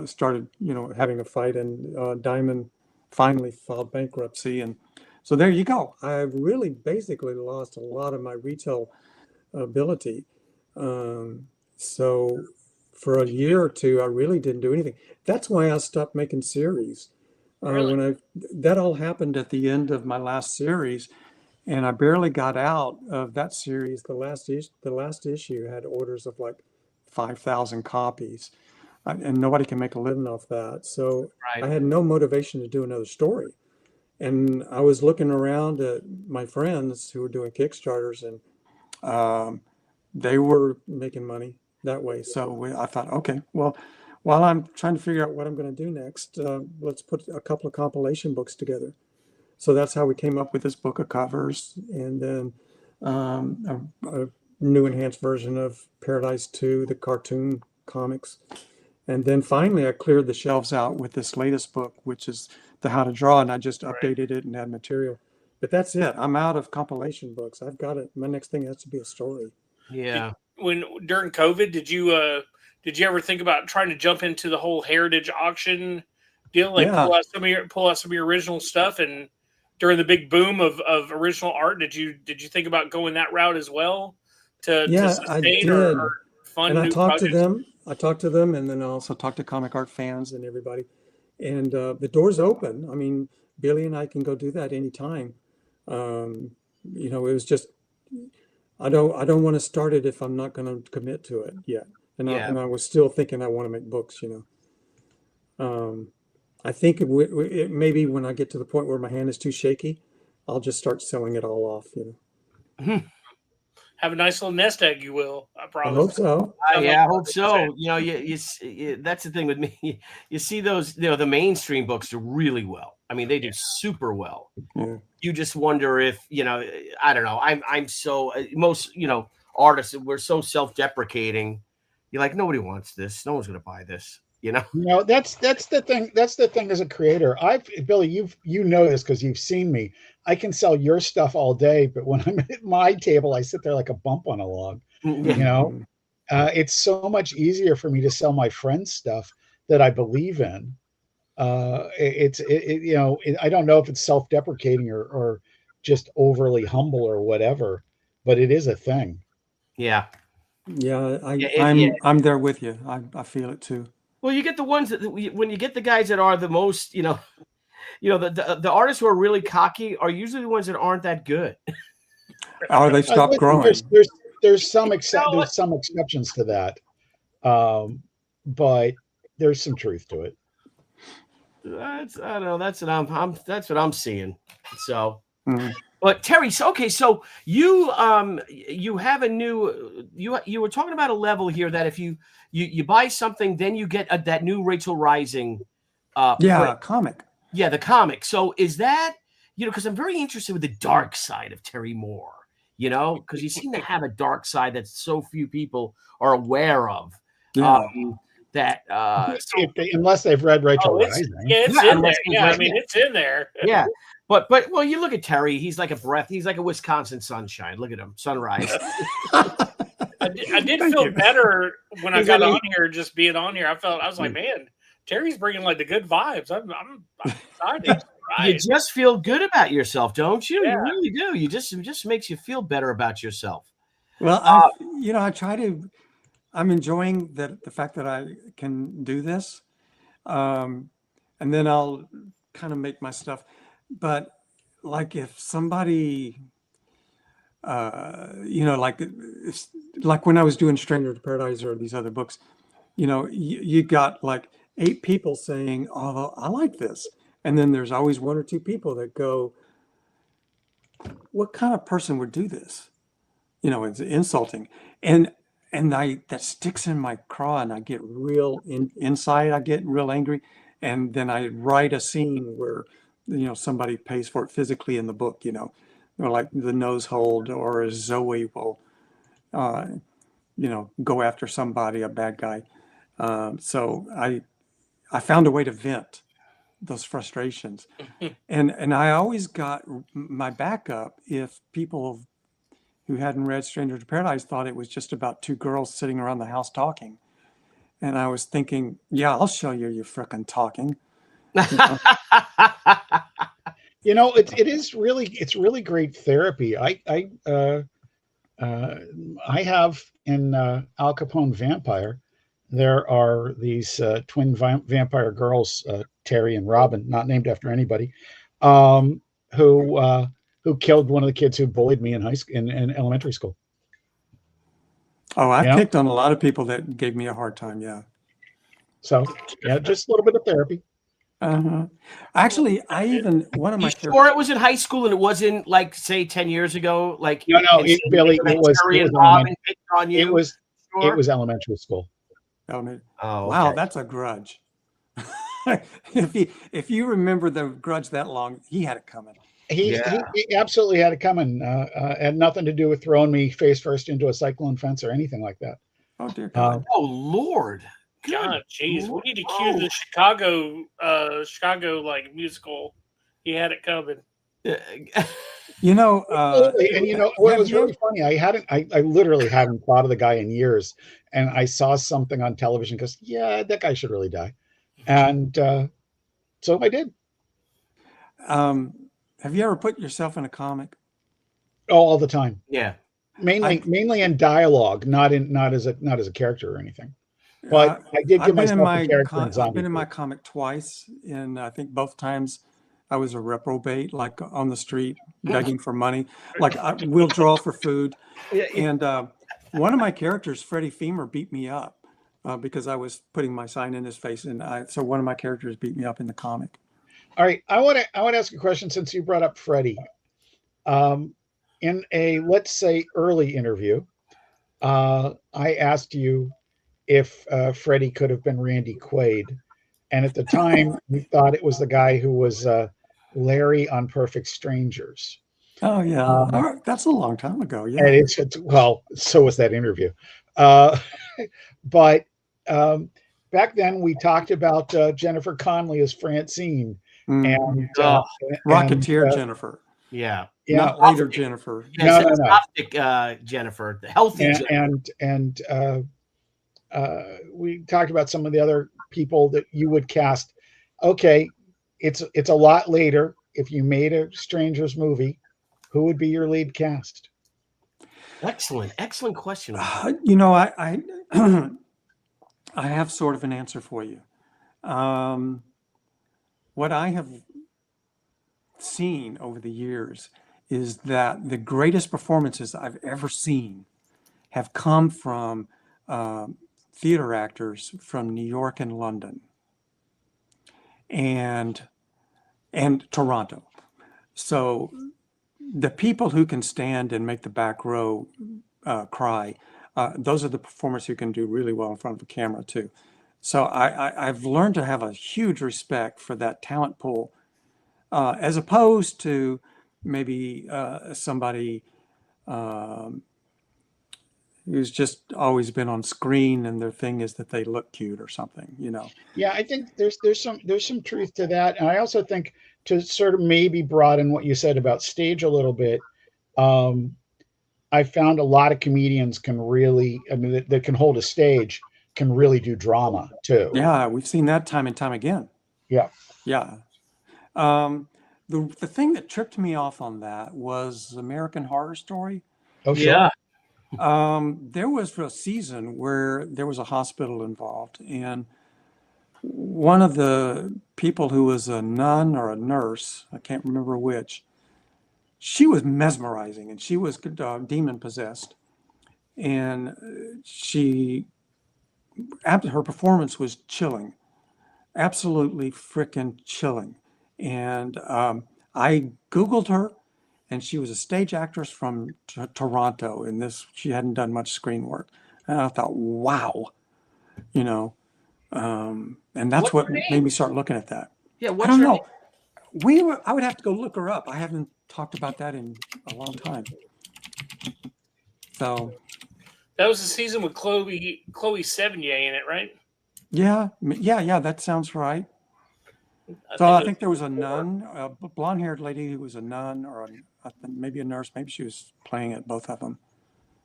started, having a fight, and Diamond finally filed bankruptcy. And so there you go. I've really basically lost a lot of my retail ability. So for a year or two, I really didn't do anything. That's why I stopped making series. Really? That all happened at the end of my last series, and I barely got out of that series. The last issue had orders of like 5,000 copies, and nobody can make a living off that. So Right. I had no motivation to do another story. And I was looking around at my friends who were doing Kickstarters, and they were making money that way. So I thought, okay, well, while I'm trying to figure out what I'm going to do next, let's put a couple of compilation books together. So that's how we came up with this book of covers, and then a new enhanced version of Paradise 2, the cartoon comics. And then finally, I cleared the shelves out with this latest book, which is the How to Draw, and I just updated it and add material. But that's it. I'm out of compilation books. I've got it. My next thing has to be a story. Yeah. When during COVID, did you ever think about trying to jump into the whole heritage auction deal, like Yeah. pull out some of your original stuff? And during the big boom of original art, did you think about going that route as well to Yeah, I sustain did. or fund And I new talked to projects? them. I talked to them, and then I also talked to comic art fans and everybody. And the door's open. I mean, Billy and I can go do that anytime. It was just, I don't want to start it if I'm not going to commit to it yet. And I was still thinking I want to make books. I think it maybe when I get to the point where my hand is too shaky, I'll just start selling it all off. Have a nice little nest egg, you will. I I promise. hope so. Yeah, I hope so. You that's the thing with me. You see those, the mainstream books do really well, I mean, they do super well. Yeah. You just wonder if, I don't know. I'm so most, artists, we're so self-deprecating. You're like, nobody wants this. No one's going to buy this, That's the thing. That's the thing as a creator. Billy, you know this because you've seen me. I can sell your stuff all day, but when I'm at my table, I sit there like a bump on a log. It's so much easier for me to sell my friends' stuff that I believe in. I don't know if it's self-deprecating or just overly humble or whatever, but it is a thing. Yeah. Yeah, Yeah, I'm there with you. I feel it too. Well, you get the ones that when you get the guys that are the most, the artists who are really cocky are usually the ones that aren't that good. Or they stop growing. There's some exceptions to that, but there's some truth to it. I don't know. That's what I'm seeing. So, Mhm. but Terry, so you have a new you were talking about a level here that if you buy something, then you get that new Rachel Rising. Comic. Yeah, the comic. So is that because I'm very interested with the dark side of Terry Moore. Because you seem to have a dark side that so few people are aware of. Yeah. Unless they've read Rachel Rising. Yeah, it's in there. Yeah, I mean, it's in there. Yeah. But well, you look at Terry, he's like a breath, he's like a Wisconsin sunshine. Look at him, sunrise. I did feel better when I got on here, just being on here. I was like, man, Terry's bringing like the good vibes. I'm excited. You just feel good about yourself, don't you? Yeah. You really do. It just makes you feel better about yourself. Well, I try to. I'm enjoying the fact that I can do this, and then I'll kind of make my stuff. But like if somebody, like when I was doing Stranger to Paradise or these other books, you got like 8 people saying, "Oh, I like this," and then there's always 1 or 2 people that go, "What kind of person would do this?" It's insulting, and that sticks in my craw, and I get real inside. I get real angry, and then I write a scene where somebody pays for it physically in the book. Or like the nose hold, or Zoe will, go after somebody, a bad guy. So I found a way to vent those frustrations, and I always got my backup if people who hadn't read Stranger to Paradise thought it was just about 2 girls sitting around the house talking. And I was thinking, yeah, I'll show you frickin' talking. It's really great therapy. I have in Al Capone Vampire, there are these twin vampire girls, Terry and Robin, not named after anybody, who killed one of the kids who bullied me in high school, in elementary school. Oh, I picked on a lot of people that gave me a hard time. Yeah. So just a little bit of therapy. Actually, one of my sure it was in high school and it wasn't like say 10 years ago. Like Billy, it was elementary school. Oh, wow, okay. That's a grudge. If you remember the grudge that long, he had it coming. He absolutely had it coming. Had nothing to do with throwing me face first into a cyclone fence or anything like that. Oh dear God. Oh Lord. God, jeez, we need to cue the Chicago like musical. He had it coming. And what was really funny, I literally hadn't thought of the guy in years, and I saw something on television because that guy should really die, and so I did. Have you ever put yourself in a comic? Oh, all the time. Yeah. Mainly in dialogue, not as a character or anything. But I did give myself a character in Zombie. I've been in my comic twice, and I think both times I was a reprobate, like on the street begging for money. Like we'll draw for food. And one of my characters, Freddie Femur, beat me up because I was putting my sign in his face, and so one of my characters beat me up in the comic. All right, I want to ask a question since you brought up Freddie. In a, let's say, early interview, I asked you if Freddie could have been Randy Quaid, and at the time we thought it was the guy who was Larry on Perfect Strangers. Oh yeah, all right. That's a long time ago. Yeah. And well, so was that interview. Uh, but back then we talked about Jennifer Connelly as Francine, and Rocketeer Jennifer, Yeah. not later Jennifer. Yes, no. Jennifer, the healthy Jennifer. And we talked about some of the other people that you would cast. Okay, it's a lot later. If you made a Strangers movie, who would be your lead cast? Excellent question. You know, I I have sort of an answer for you. What I have seen over the years is that the greatest performances I've ever seen have come from theater actors from New York and London and Toronto. So the people who can stand and make the back row cry, those are the performers who can do really well in front of a camera too. So I've learned to have a huge respect for that talent pool, as opposed to maybe somebody who's just always been on screen and their thing is that they look cute or something, you know. Yeah, I think there's some truth to that, and I also think, to sort of maybe broaden what you said about stage a little bit, I found a lot of comedians can really, I mean, that can hold a stage, can really do drama too. Yeah, we've seen that time and time again. Yeah. Yeah. The thing that tripped me off on that was American Horror Story. Oh, sure. Yeah. There was a season where there was a hospital involved, and one of the people who was a nun or a nurse, I can't remember which, she was mesmerizing, and she was demon possessed, and her performance was chilling, absolutely freaking chilling. And I Googled her, and she was a stage actress from Toronto, and she hadn't done much screen work. And I thought, wow, you know, and that's what made me start looking at that. Yeah, I don't know. I would have to go look her up. I haven't talked about that in a long time. So that was the season with Chloe Sevigny in it, right? Yeah, that sounds right. I think there was a nun, a blonde-haired lady who was a nun, or maybe a nurse. Maybe she was playing at both of them,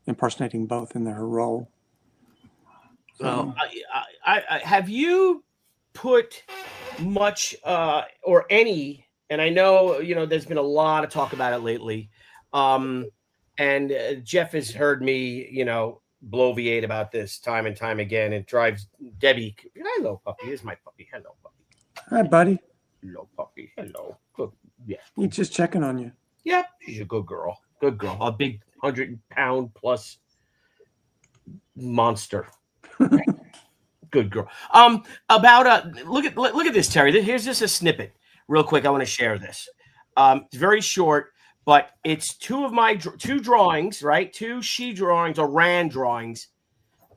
impersonating both in her role. So, I have you put much or any, and I know, you know, there's been a lot of talk about it lately, and Jeff has heard me, you know, bloviate about this time and time again. It drives Debbie. Hello, puppy. Here's my puppy. Hello, puppy. Hi, buddy. Hello, puppy. Hello. Good. Yeah. He's just checking on you. Yep. She's a good girl. Good girl. A big 100-pound plus monster. Good girl. About look at this, Terry. Here's just a snippet, real quick. I want to share this. It's very short, but it's two drawings, right? Two she drawings or Rand drawings,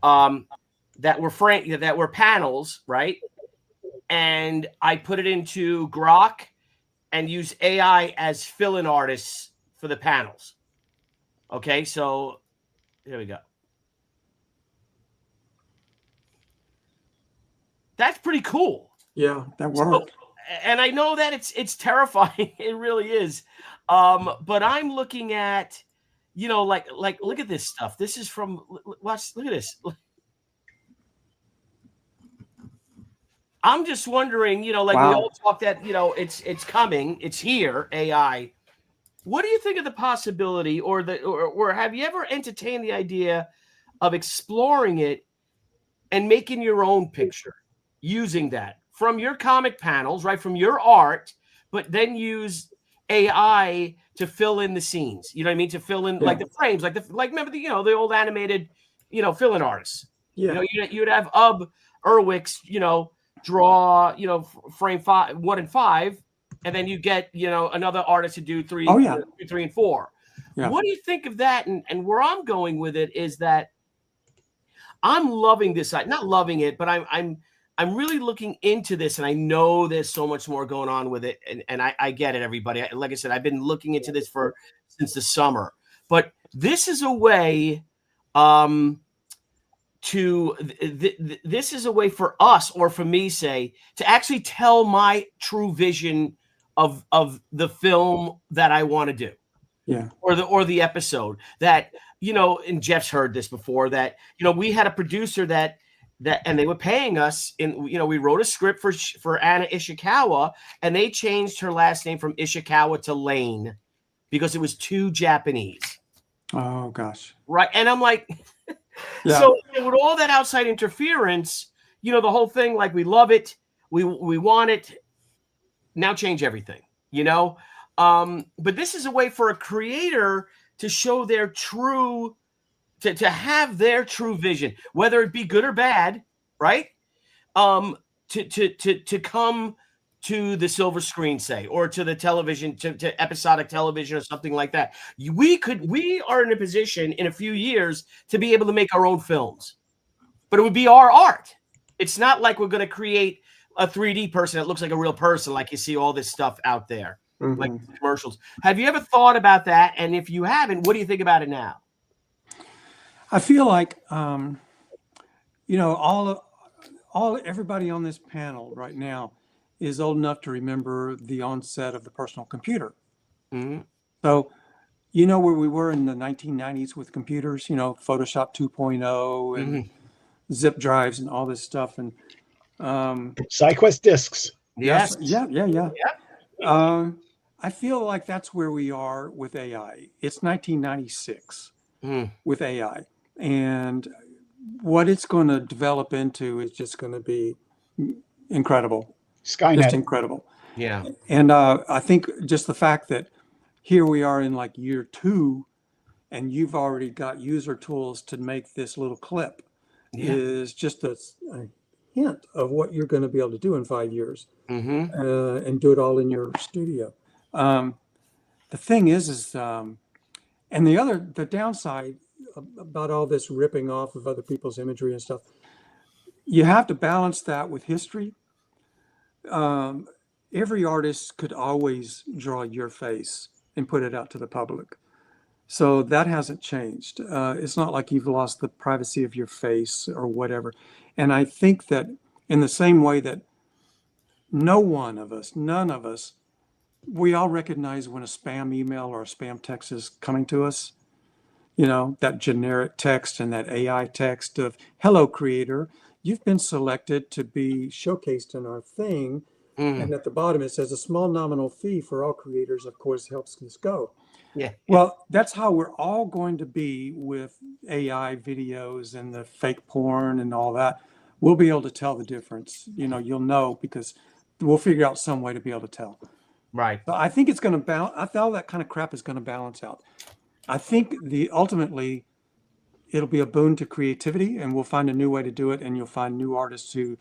that were panels, right? And I put it into Grok and use AI as fill-in artists for the panels. Okay, so here we go. That's pretty cool. Yeah, that worked. And I know that it's terrifying. It really is. But I'm looking at, you know, like look at this stuff. This is from look at this. I'm just wondering, you know, like we all talk that, you know, it's coming, it's here, AI. What do you think of the possibility, or have you ever entertained the idea of exploring it and making your own picture using that from your comic panels, right, from your art, but then use AI to fill in the scenes? You know what I mean? To fill in like the frames, like remember the, you know, the old animated, you know, fill-in artists. Yeah. You know, you'd have Erwick's, you know, draw, you know, frame 1 and 5, and then you get, you know, another artist to do 3, 3 and 4. Yeah. What do you think of that? And where I'm going with it is that I'm loving this. Not loving it, but I'm really looking into this, and I know there's so much more going on with it, and I get it, everybody. Like I said, I've been looking into this since the summer, but this is a way this is a way for us, or for me, say, to actually tell my true vision of the film that I want to do. Yeah. Or the episode that, and Jeff's heard this before, that, we had a producer that and they were paying us we wrote a script for Anna Ishikawa, and they changed her last name from Ishikawa to Lane because it was too Japanese. Oh gosh. Right. And I'm like, yeah. So with all that outside interference, the whole thing, like, we love it. We want it. Now change everything, but this is a way for a creator to show their true, to have their true vision, whether it be good or bad, right? To come to the silver screen, say, or to the television, to episodic television or something like that. We are in a position in a few years to be able to make our own films, but it would be our art. It's not like we're going to create a 3D person that looks like a real person, like you see all this stuff out there, like commercials. Have you ever thought about that? And if you haven't, what do you think about it now? I feel like, everybody on this panel right now is old enough to remember the onset of the personal computer. Mm-hmm. So, where we were in the 1990s with computers, Photoshop 2.0 and zip drives and all this stuff. And SideQuest discs. Yes. Yeah. I feel like that's where we are with AI. It's 1996 with AI. And what it's going to develop into is just going to be incredible. Skynet. Just incredible. Yeah. And I think just the fact that here we are in like year 2, and you've already got user tools to make this little clip is just a hint of what you're going to be able to do in 5 years, and do it all in your studio. The thing is, and the downside about all this ripping off of other people's imagery and stuff, you have to balance that with history. Every artist could always draw your face and put it out to the public. So that hasn't changed. It's not like you've lost the privacy of your face or whatever. And I think that in the same way that none of us, we all recognize when a spam email or a spam text is coming to us, that generic text and that AI text of, hello, creator, you've been selected to be showcased in our thing. And at the bottom, it says a small nominal fee for all creators, of course, helps this go. Yeah. Well, that's how we're all going to be with AI videos and the fake porn and all that. We'll be able to tell the difference. You'll know, because we'll figure out some way to be able to tell. Right. So I think it's going to balance. I thought that kind of crap is going to balance out. I think ultimately it'll be a boon to creativity, and we'll find a new way to do it. And you'll find new artists who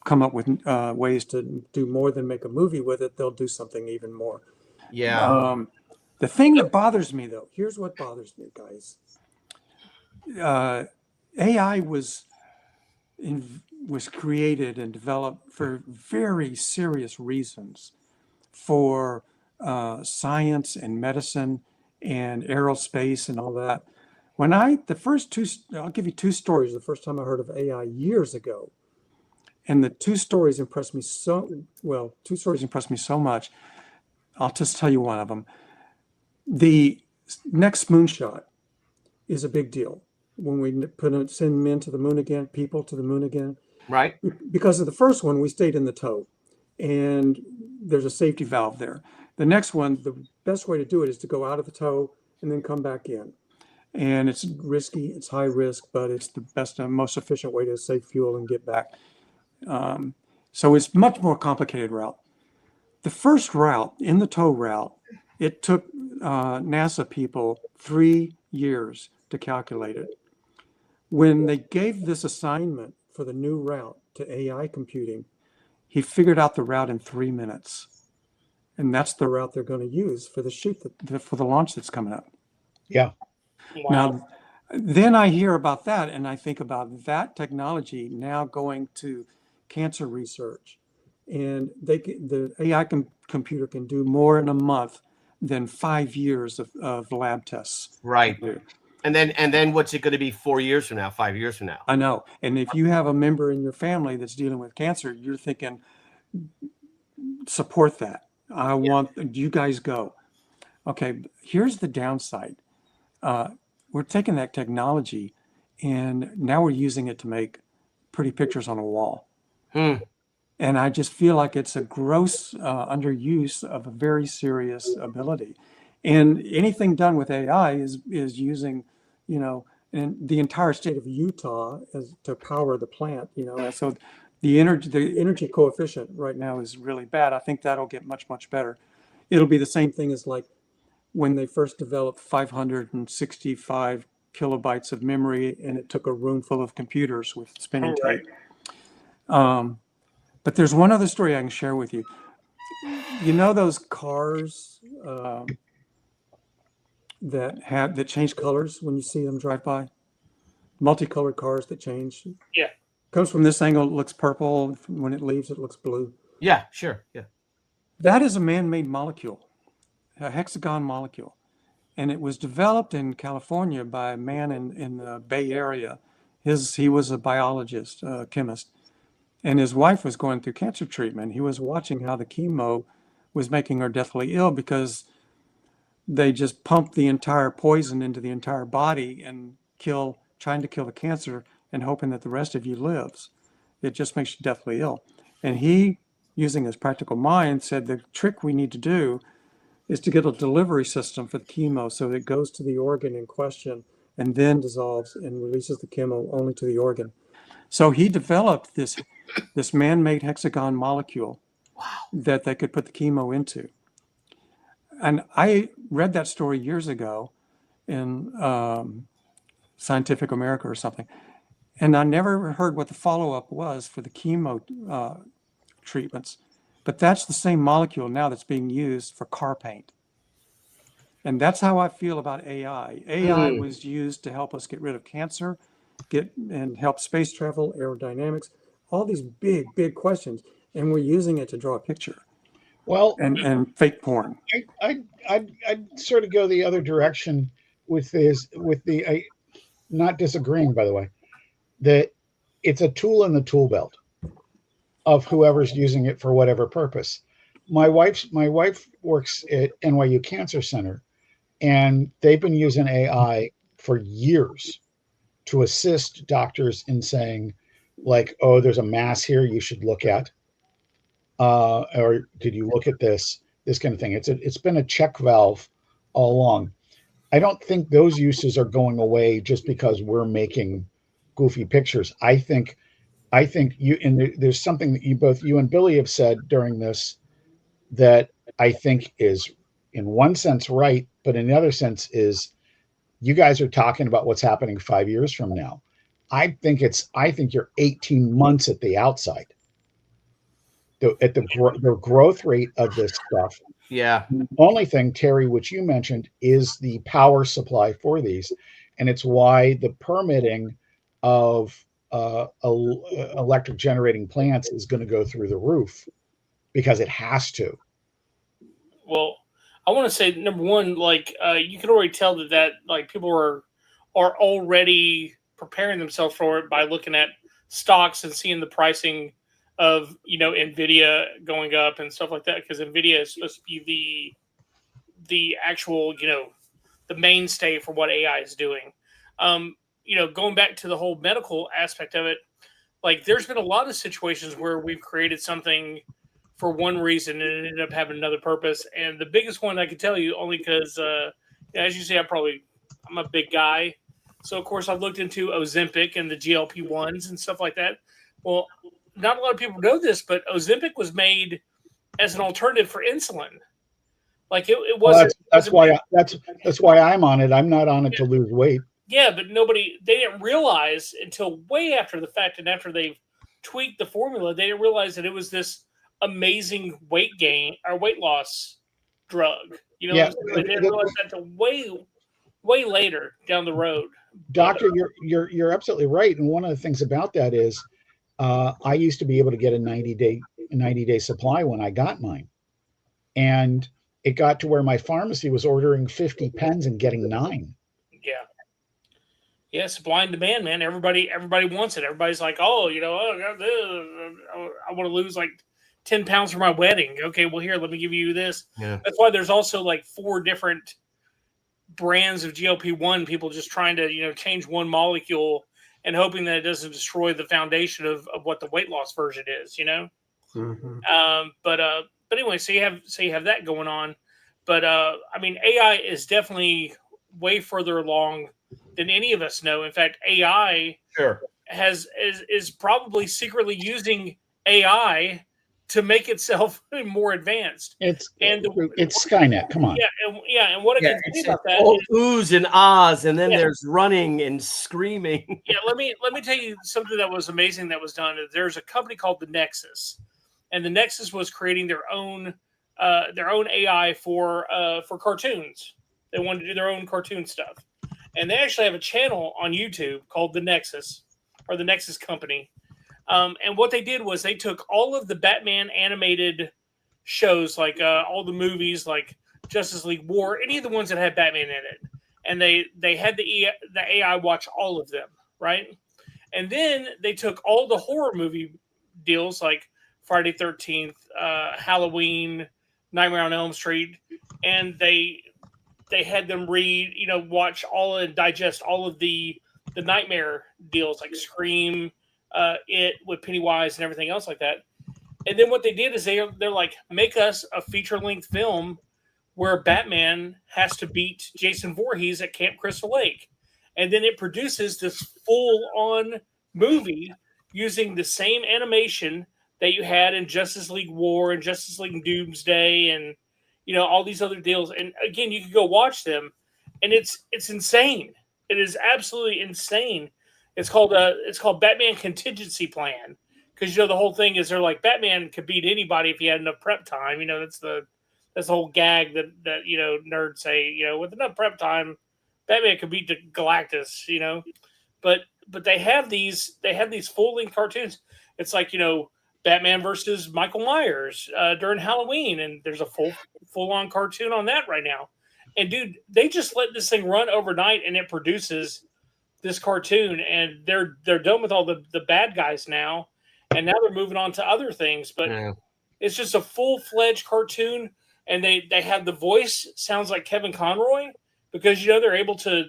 come up with ways to do more than make a movie with it. They'll do something even more. Yeah. The thing that bothers me, though, here's what bothers me, guys. AI was created and developed for very serious reasons, for science and medicine and aerospace and all that. I'll give you 2 stories. The first time I heard of AI years ago, and the 2 stories impressed me so much. I'll just tell you one of them. The next moonshot is a big deal. When we send men to the moon again, people to the moon again. Right. Because of the first one, we stayed in the toe, and there's a safety valve there. The next one, the best way to do it is to go out of the toe and then come back in. And it's risky, it's high risk, but it's the best and most efficient way to save fuel and get back. So it's much more complicated route. The first route, in the toe route, it took NASA people 3 years to calculate it. When they gave this assignment for the new route to AI computing, he figured out the route in 3 minutes. And that's the route they're going to use for the shoot, for the launch that's coming up. Yeah. Wow. Now, then I hear about that, and I think about that technology now going to cancer research, and the AI computer can do more in a month than 5 years of lab tests. Right. And then what's it going to be 4 years from now, 5 years from now? I know. And if you have a member in your family that's dealing with cancer, you're thinking, support that. I want you guys go. Okay, here's the downside. We're taking that technology and now we're using it to make pretty pictures on a wall. And I just feel like it's a gross underuse of a very serious ability. And anything done with AI is using, and the entire state of Utah as to power the plant, and so the energy coefficient right now is really bad. I think that'll get much, much better. It'll be the same thing as like when they first developed 565 kilobytes of memory and it took a room full of computers with spinning tape. But there's one other story I can share with you. You know those cars that change colors when you see them drive by? Multicolored cars that change. Yeah. Comes from this angle, it looks purple. When it leaves, it looks blue. Yeah, sure. Yeah. That is a man-made molecule, a hexagon molecule. And it was developed in California by a man in the Bay Area. He was a biologist, a chemist. And his wife was going through cancer treatment. He was watching how the chemo was making her deathly ill because they just pumped the entire poison into the entire body and trying to kill the cancer and hoping that the rest of you lives. It just makes you deathly ill. And he, using his practical mind, said the trick we need to do is to get a delivery system for the chemo so that it goes to the organ in question and then dissolves and releases the chemo only to the organ. So he developed this man-made hexagon molecule that they could put the chemo into. And I read that story years ago in Scientific America or something. And I never heard what the follow-up was for the chemo treatments. But that's the same molecule now that's being used for car paint. And that's how I feel about AI. AI was used to help us get rid of cancer, and help space travel, aerodynamics, all these big, big questions. And we're using it to draw a picture. Well, and fake porn. I'd sort of go the other direction not disagreeing, by the way, that it's a tool in the tool belt of whoever's using it for whatever purpose. My wife works at NYU Cancer Center, and they've been using AI for years to assist doctors in saying, like, oh, there's a mass here you should look at. Or did you look at this kind of thing? It's been a check valve all along. I don't think those uses are going away just because we're making goofy pictures. I think there's something that you and Billy have said during this that I think is in one sense right, but in the other sense is you guys are talking about what's happening 5 years from now. I think you're 18 months at the outside. The growth rate of this stuff. Yeah. The only thing, Terry, which you mentioned, is the power supply for these. And it's why the permitting of electric generating plants is going to go through the roof, because it has to. Well, I want to say, number one, like you can already tell that like people are already preparing themselves for it by looking at stocks and seeing the pricing of NVIDIA going up and stuff like that, because NVIDIA is supposed to be the actual the mainstay for what AI is doing. Going back to the whole medical aspect of it, like there's been a lot of situations where we've created something for one reason and it ended up having another purpose. And the biggest one I can tell you, only because as you say, I'm a big guy, so of course I've looked into Ozempic and the GLP-1s and stuff like that. Well, not a lot of people know this, but Ozempic was made as an alternative for insulin. Like it wasn't. Well, that's why I'm on it. I'm not on it to lose weight. Yeah, but they didn't realize until way after the fact, and after they've tweaked the formula, they didn't realize that it was this amazing weight gain or weight loss drug. They didn't realize that until way later down the road. Doctor, you're absolutely right. And one of the things about that is I used to be able to get a 90-day supply when I got mine. And it got to where my pharmacy was ordering 50 pens and getting 9. Yeah. Yeah, supply and demand, man. Everybody wants it. Everybody's like, oh, I want to lose like 10 pounds for my wedding. Okay, well, here, let me give you this. Yeah. That's why there's also like 4 different brands of GLP-1, people just trying to, change one molecule and hoping that it doesn't destroy the foundation of what the weight loss version is, Mhm. But anyway, so you have that going on. But I mean, AI is definitely way further along than any of us know. In fact, AI Sure. is probably secretly using AI to make itself more advanced. It's And it's Skynet. Come on. and what I Yeah, can say it's about that all is, oohs and ahs, and then Yeah. there's running and screaming. yeah, let me tell you something that was amazing that was done. There's a company called the Nexus, and the Nexus was creating their own AI for cartoons. They wanted to do their own cartoon stuff, and they actually have a channel on YouTube called the Nexus, or the Nexus Company. And what they did was they took all of the Batman animated shows, like all the movies, like Justice League War, any of the ones that had Batman in it, and they had the AI watch all of them, right? And then they took all the horror movie deals, like Friday 13th, Halloween, Nightmare on Elm Street, and they had them read, watch all and digest all of the Nightmare deals, like Scream, It with Pennywise and everything else like that. And then what they did is they're like, make us a feature length film where Batman has to beat Jason Voorhees at Camp Crystal Lake, and then it produces this full on movie using the same animation that you had in Justice League War and Justice League Doomsday and all these other deals. And again, you can go watch them, and it's insane. It is absolutely insane. It's called Batman Contingency Plan, because the whole thing is they're like, Batman could beat anybody if he had enough prep time. That's the whole gag that nerds say. With enough prep time, Batman could beat Galactus. But they have these full length cartoons. It's like Batman versus Michael Myers during Halloween, and there's a full on cartoon on that right now. And dude, they just let this thing run overnight, and it produces this cartoon, and they're done with all the bad guys now, and now they're moving on to other things. But it's just a full-fledged cartoon, and they have the voice sounds like Kevin Conroy, because they're able to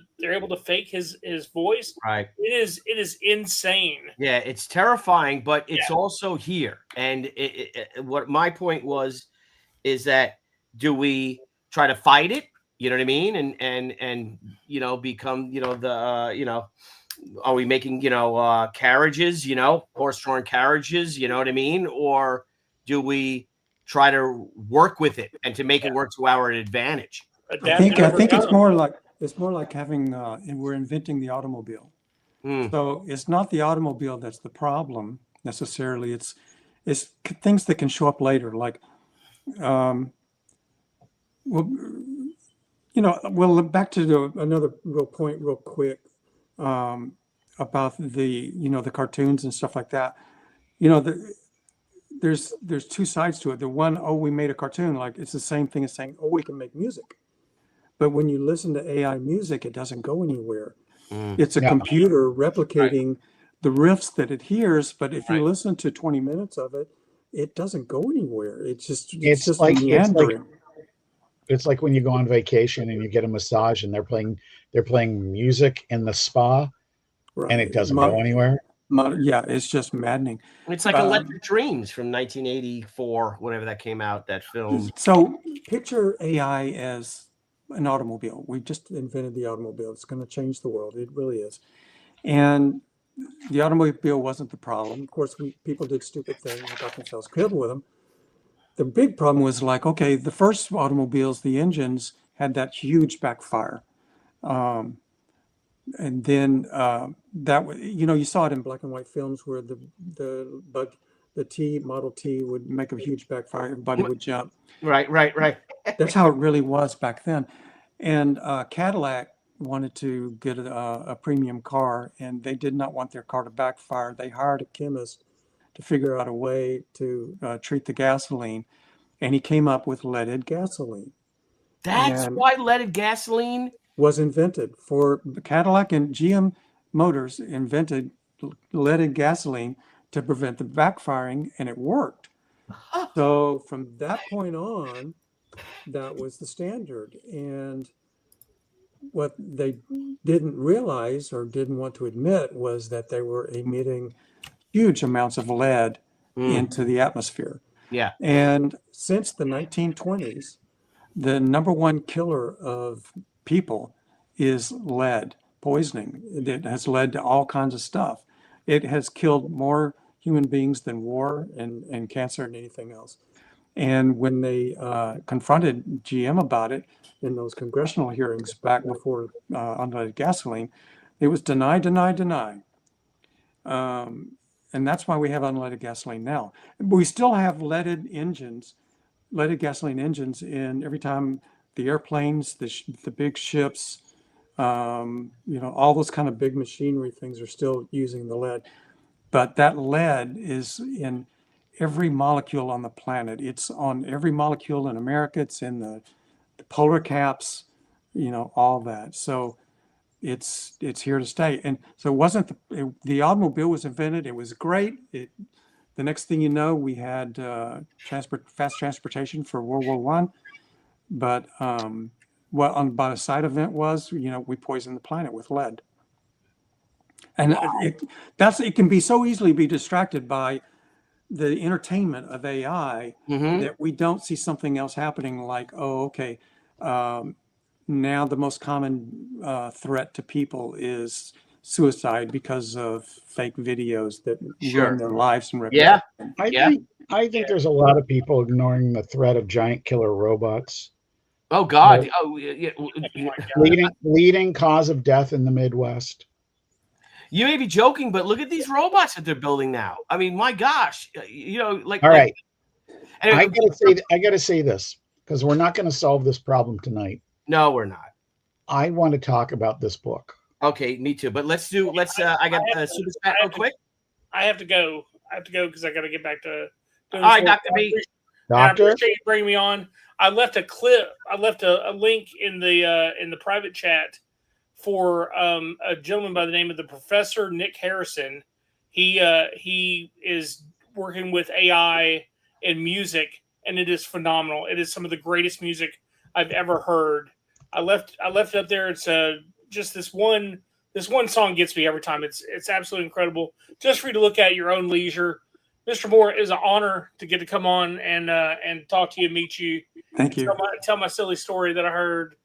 fake his voice. Right. It is insane. Yeah, it's terrifying, but it's also here. And what my point is that, do we try to fight it? You know what I mean? And become, are we making, carriages, horse-drawn carriages, you know what I mean? Or do we try to work with it and to make it work to our advantage? I think it's more like having, and we're inventing the automobile. So it's not the automobile that's the problem necessarily. It's things that can show up later, like, back to another real point real quick, about the cartoons and stuff like that. There's 2 sides to it. The one, we made a cartoon, like it's the same thing as saying, we can make music. But when you listen to AI music, it doesn't go anywhere. It's a computer replicating the riffs that it hears. But if you listen to 20 minutes of it, it doesn't go anywhere. It's just meandering. It's like when you go on vacation and you get a massage and they're playing music in the spa, and it doesn't go anywhere. It's just maddening. It's like Electric Dreams from 1984, whenever that came out, that film. So picture AI as an automobile. We just invented the automobile. It's going to change the world. It really is. And the automobile wasn't the problem. Of course, people did stupid things and got themselves killed with them. The big problem was the first automobiles, the engines had that huge backfire. And then you saw it in black and white films where the Model T would make a huge backfire. Everybody would jump. Right. That's how it really was back then. And Cadillac wanted to get a premium car, and they did not want their car to backfire. They hired a chemist to figure out a way to treat the gasoline, and he came up with leaded gasoline. That's And why leaded gasoline. was invented for Cadillac, and GM Motors invented leaded gasoline to prevent the backfiring, and it worked. So from that point on, that was the standard. And what they didn't realize or didn't want to admit was that they were emitting huge amounts of lead into the atmosphere. Yeah. And since the 1920s, the number one killer of people is lead poisoning. It has led to all kinds of stuff. It has killed more human beings than war and cancer and anything else. And when they confronted GM about it in those congressional hearings back before unleaded gasoline, it was deny, deny, deny. And that's why we have unleaded gasoline now. We still have leaded gasoline engines in every time the airplanes, the big ships, all those kind of big machinery things are still using the lead. But that lead is in every molecule on the planet. It's on every molecule in America. It's in the polar caps, all that. So it's here to stay. And so it wasn't the automobile was invented. It was great. The next thing you know, we had fast transportation for World War I. But what a side event was, we poisoned the planet with lead. And it can be so easily be distracted by the entertainment of AI that we don't see something else happening like, now the most common threat to people is suicide because of fake videos that ruin their lives and reputation. I think there's a lot of people ignoring the threat of giant killer robots. Oh God! Leading cause of death in the Midwest. You may be joking, but look at these robots that they're building now. I mean, my gosh, All right. Anyway, I gotta say this because we're not going to solve this problem tonight. No, we're not. I want to talk about this book. Okay, me too. But I got super chat real quick. I have to go because I got to get back to. All right, Dr. B. I appreciate you bringing me on. I left a clip. I left a link in the private chat for a gentleman by the name of the Professor Nick Harrison. He is working with AI and music, and it is phenomenal. It is some of the greatest music I've ever heard. I left it up there. It's just this one song gets me every time. It's absolutely incredible. Just for you to look at your own leisure. Mr. Moore, it is an honor to get to come on and talk to you, meet you. Thank you. Tell my silly story that I heard.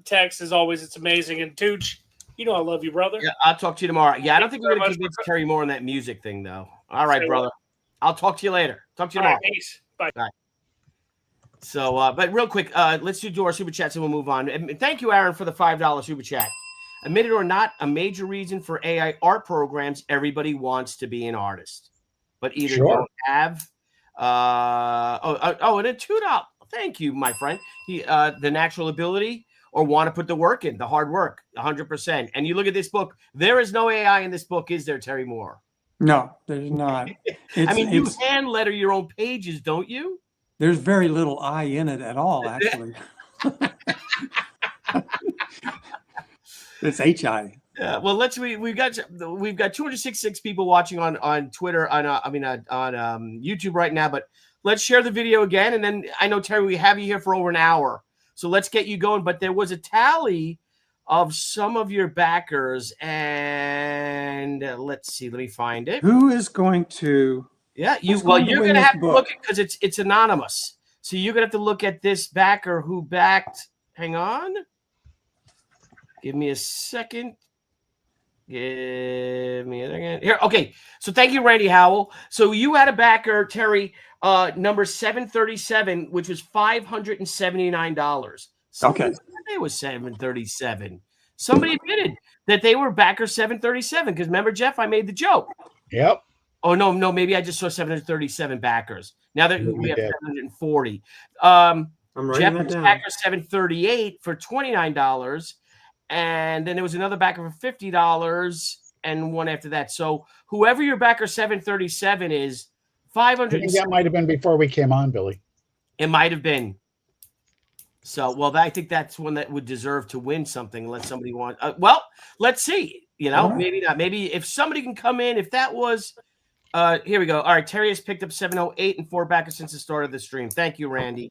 Text, as always, it's amazing. And Tooch, I love you, brother. Yeah, I'll talk to you tomorrow. Yeah, I don't think we're going to convince Terry more on that music thing, though. All right, brother. I'll talk to you later. Talk to you tomorrow. Right, peace. Bye. Bye. So, but real quick, let's do our super chats and we'll move on. And thank you, Aaron, for the $5 super chat. Admit it or not, a major reason for AI art programs, everybody wants to be an artist, but either don't have. And a $2. Thank you, my friend. The natural ability or want to put the work in, the hard work, 100%. And you look at this book, there is no AI in this book, is there, Terry Moore? No, there's not. You hand letter your own pages, don't you? There's very little I in it at all, actually. It's HI. Yeah, well, we've got 266 people watching on Twitter on YouTube right now, but let's share the video again, and then I know, Terry, we have you here for over an hour, so let's get you going. But there was a tally of some of your backers, and let's see, let me find it. Who is going to? Yeah, you're going to have to look at because it's anonymous, so you're going to have to look at this backer who backed. Hang on, give me a second. Give me a second. Here, okay. So thank you, Randy Howell. So you had a backer, Terry, number 737, which was $579. Okay. It was 737. Somebody admitted that they were backer 737 because remember, Jeff, I made the joke. Yep. Oh no, maybe I just saw 737 backers. Now that we have 740. I'm writing Jeff that was down. backer 738 for $29. And then there was another backer for $50. and one after that. So whoever your backer 737 is, I 500. think that might have been before we came on, Billy. It might have been. So, well, I think that's one that would deserve to win something unless somebody wants. Well, let's see. You know, maybe not. Maybe if somebody can come in, if that was, here we go. All right, Terry has picked up 708 and 4 backers since the start of the stream. Thank you, Randy.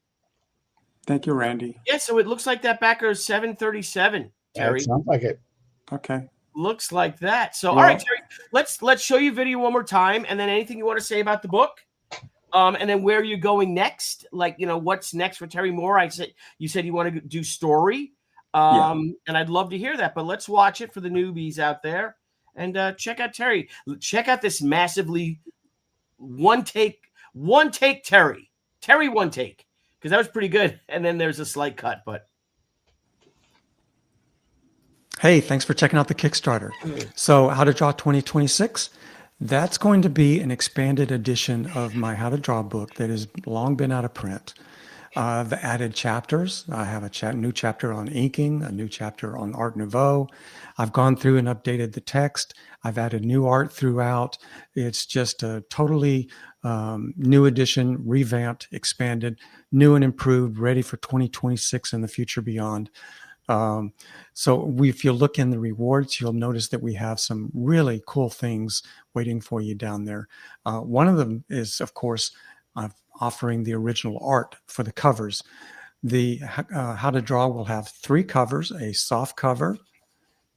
Thank you, Randy. Yeah, so it looks like that backer is 737, Terry. That sounds like it. Okay. Looks like that. So, Well, all right, Terry, let's show you video one more time, and then anything you want to say about the book. And then where you're going next, like, you know, what's next for Terry Moore? You said you want to do story, and I'd love to hear that. But let's watch it for the newbies out there, and check out Terry. Check out this massively one take Terry one take, because that was pretty good. And then there's a slight cut, but. Hey, thanks for checking out the Kickstarter. So How to Draw 2026, that's going to be an expanded edition of my How to Draw book that has long been out of print. The added chapters, I have a new chapter on inking, a new chapter on Art Nouveau. I've gone through and updated the text. I've added new art throughout. It's just a totally new edition, revamped, expanded, new and improved, ready for 2026 and the future beyond. So if you look in the rewards, you'll notice that we have some really cool things waiting for you down there. One of them is, of course, offering the original art for the covers. The How to Draw will have 3 covers: a soft cover,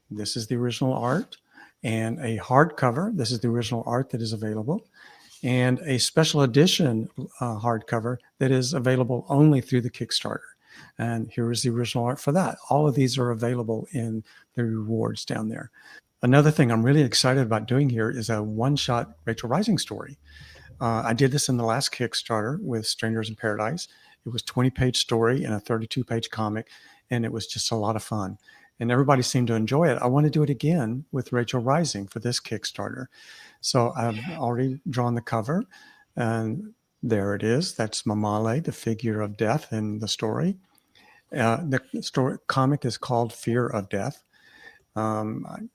this is the original art, and a hard cover, this is the original art that is available, and a special edition hardcover that is available only through the Kickstarter. And here is the original art for that. All of these are available in the rewards down there. Another thing I'm really excited about doing here is a one-shot Rachel Rising story. I did this in the last Kickstarter with Strangers in Paradise. It was a 20-page story and a 32-page comic, and it was just a lot of fun. And everybody seemed to enjoy it. I want to do it again with Rachel Rising for this Kickstarter. So I've already drawn the cover, and there it is. That's Mamale, the figure of death in the story. The story comic is called Fear of Death.